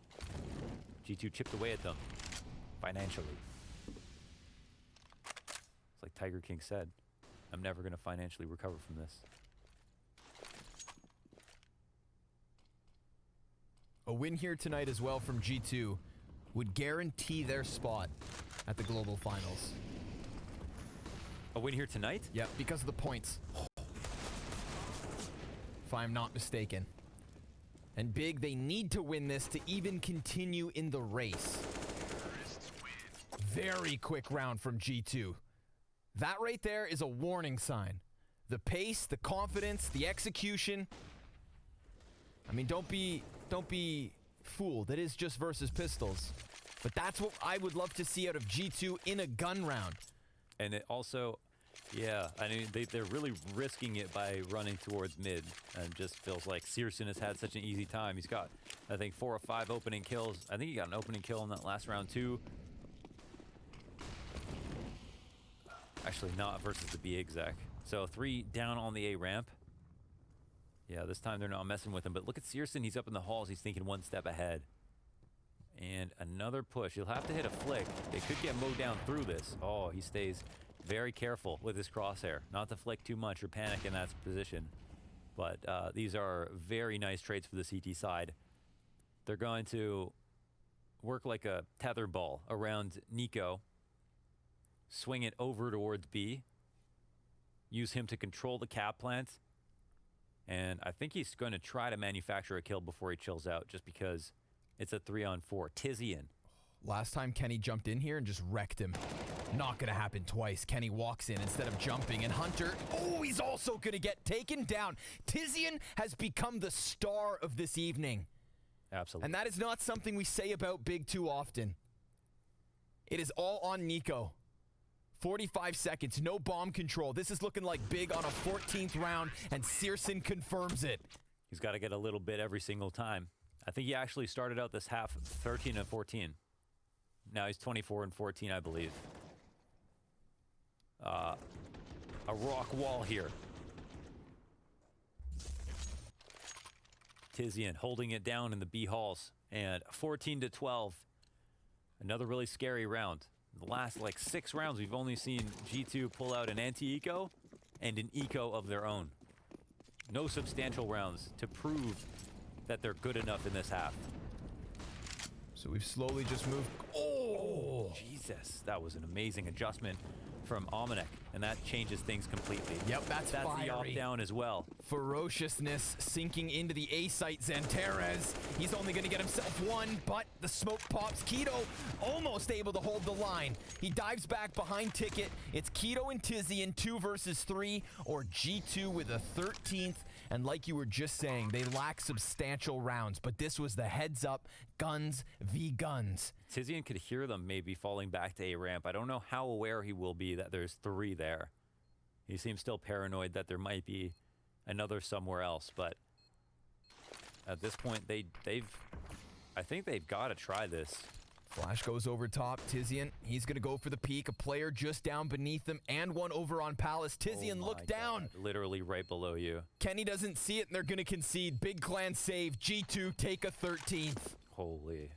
G2 chipped away at them financially. It's like Tiger King said, I'm never going to financially recover from this. A win here tonight as well from G2 would guarantee their spot at the global finals. A win here tonight? Yep, because of the points. If I'm not mistaken. And Big, they need to win this to even continue in the race. Very quick round from G2. That right there is a warning sign. The pace, the confidence, the execution. I mean, don't be fooled. It is just versus pistols. But that's what I would love to see out of G2 in a gun round. And it also, yeah, I mean, they're really risking it by running towards mid. And just feels like Searson has had such an easy time. He's got, I think, 4 or 5 opening kills. I think he got an opening kill in that last round too. Actually, not versus the B exec. So 3 down on the A ramp. Yeah, this time they're not messing with him. But look at Searson. He's up in the halls. He's thinking 1 step ahead. And another push. He'll have to hit a flick. They could get mowed down through this. Oh, he stays very careful with his crosshair. Not to flick too much or panic in that position. But these are very nice trades for the CT side. They're going to work like a tether ball around Nico. Swing it over towards B. Use him to control the cap plant. And I think he's going to try to manufacture a kill before he chills out, just because it's a 3-on-4. Tizian. Last time Kenny jumped in here and just wrecked him. Not going to happen twice. Kenny walks in instead of jumping, and Hunter, oh, he's also going to get taken down. Tizian has become the star of this evening. Absolutely. And that is not something we say about Big too often. It is all on Nico. 45 seconds, no bomb control. This is looking like Big on a 14th round, and Searson confirms it. He's got to get a little bit every single time. I think he actually started out this half 13 and 14. Now he's 24 and 14, I believe. A rock wall here. Tizian holding it down in the B halls, and 14 to 12. Another really scary round. The last like 6 rounds, we've only seen G2 pull out an anti-eco and an eco of their own. No substantial rounds to prove that they're good enough in this half. So we've slowly just moved. Oh! Jesus, that was an amazing adjustment from Almanac, and that changes things completely. Yep, that's the fiery. op down as well. Ferociousness sinking into the A site. Zantares, he's only going to get himself one, but the smoke pops. Keto almost able to hold the line. He dives back behind Ticket. It's Keto and Tizian 2 versus 3, or G2 with a 13th. And like you were just saying, they lack substantial rounds, but this was the heads up, guns v guns. Tizian could hear them maybe falling back to A ramp. I don't know how aware he will be that there's 3 there. He seems still paranoid that there might be another somewhere else, but at this point, I think they've got to try this. Flash goes over top. Tizian, he's going to go for the peek. A player just down beneath him and one over on Palace. Tizian, look down. God, literally right below you. Kenny doesn't see it, and they're going to concede. Big Clan save. G2 take a 13th. Holy.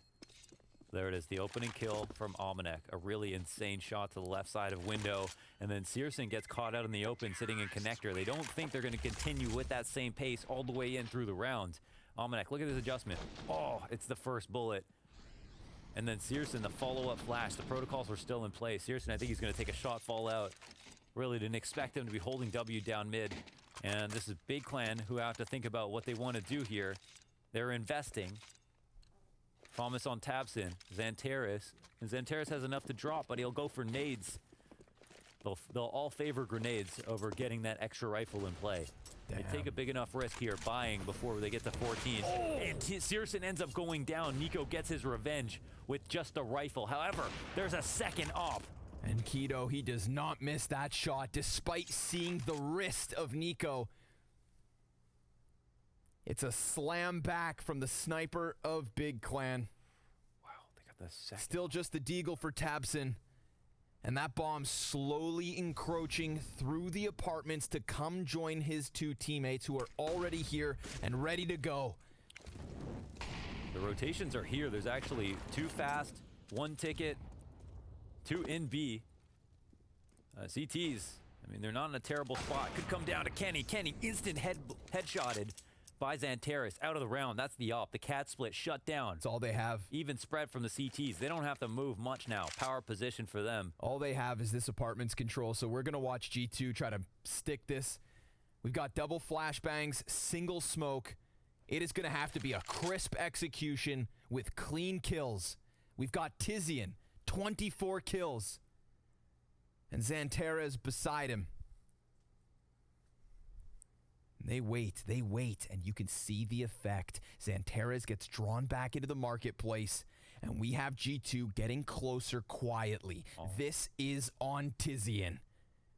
There it is, the opening kill from Almanac. A really insane shot to the left side of window. And then Searson gets caught out in the open sitting in connector. They don't think they're going to continue with that same pace all the way in through the round. Almanac, look at this adjustment. Oh, it's the first bullet. And then Searson, the follow-up flash. The protocols were still in place. Searson, I think he's going to take a shot fall out. Really didn't expect him to be holding W down mid. And this is Big Clan who have to think about what they want to do here. They're investing. Thomas on Tabson, Zantares. And Zantares has enough to drop, but he'll go for nades. They'll all favor grenades over getting that extra rifle in play. Damn. They take a big enough risk here, buying before they get to 14. Oh. And Searson ends up going down. Nico gets his revenge with just a rifle. However, there's a second op. And Keto, he does not miss that shot, despite seeing the wrist of Nico. It's a slam back from the sniper of Big Clan. Wow, they got the second. Still just the deagle for Tabson. And that bomb slowly encroaching through the apartments to come join his 2 teammates who are already here and ready to go. The rotations are here. There's actually 2 fast, 1 ticket, 2 in B. CTs, I mean, they're not in a terrible spot. Could come down to Kenny. Kenny instant headshotted by Zantares out of the round. That's the op. The cat split shut down. That's all they have. Even spread from the CTs. They don't have to move much now. Power position for them. All they have is this apartment's control, so we're going to watch G2 try to stick this. We've got double flashbangs, single smoke. It is going to have to be a crisp execution with clean kills. We've got Tizian, 24 kills. And Zantares beside him. They wait, and you can see the effect. Zantares gets drawn back into the marketplace, and we have G2 getting closer quietly. Oh. This is on Tizian.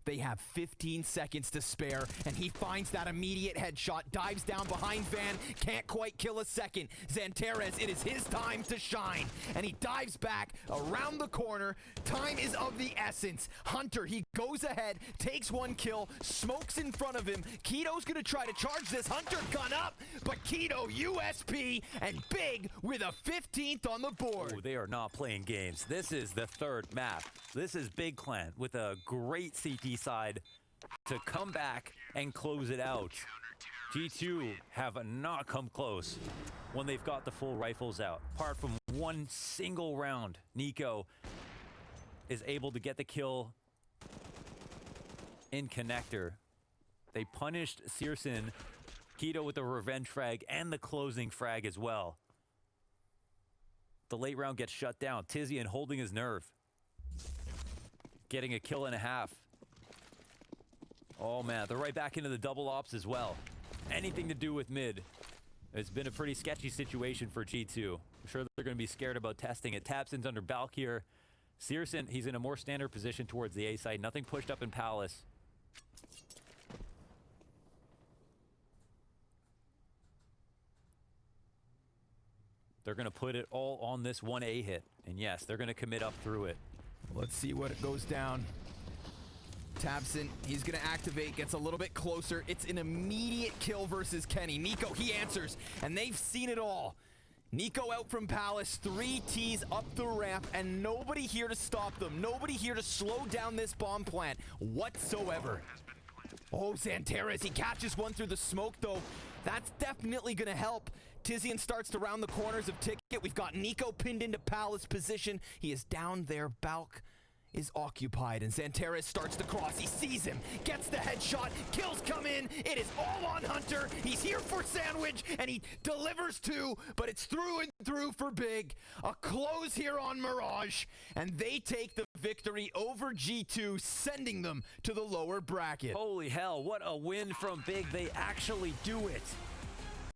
They have 15 seconds to spare, and he finds that immediate headshot, dives down behind Van, can't quite kill a second. Zantares, it is his time to shine, and he dives back around the corner. Time is of the essence. Hunter, he goes ahead, takes 1 kill, smokes in front of him. Keto's gonna try to charge this. Hunter gun up, but Keto, USP, and Big with a 15th on the board. Oh, they are not playing games. This is the 3rd map. This is Big Clan with a great CT side to come back and close it out. G2 have not come close when they've got the full rifles out. Apart from 1 single round, Nico is able to get the kill in connector. They punished Searson, Keto with the revenge frag and the closing frag as well. The late round gets shut down. Tizian holding his nerve. Getting a kill and a half. Oh man, they're right back into the double ops as well. Anything to do with mid. It's been a pretty sketchy situation for G2. I'm sure they're going to be scared about testing it. Tabson's under Balk here. Searson, he's in a more standard position towards the A side. Nothing pushed up in Palace. They're going to put it all on this 1A hit. And yes, they're going to commit up through it. Let's see what it goes down. Tabson, he's gonna activate, gets a little bit closer. It's an immediate kill versus Kenny. Nico, he answers, and they've seen it all. Nico out from Palace, 3 Ts up the ramp, and nobody here to stop them. Nobody here to slow down this bomb plant whatsoever. Oh, Xantares, he catches one through the smoke, though. That's definitely gonna help. Tizian starts to round the corners of Ticket. We've got Nico pinned into Palace position. He is down there. Balk is occupied, and Xantares starts to cross. He sees him, gets the headshot, kills come in. It is all on Hunter. He's here for Sandwich, and he delivers too, but it's through and through for Big. A close here on Mirage, and they take the victory over G2, sending them to the lower bracket. Holy hell, what a win from Big. They actually do it.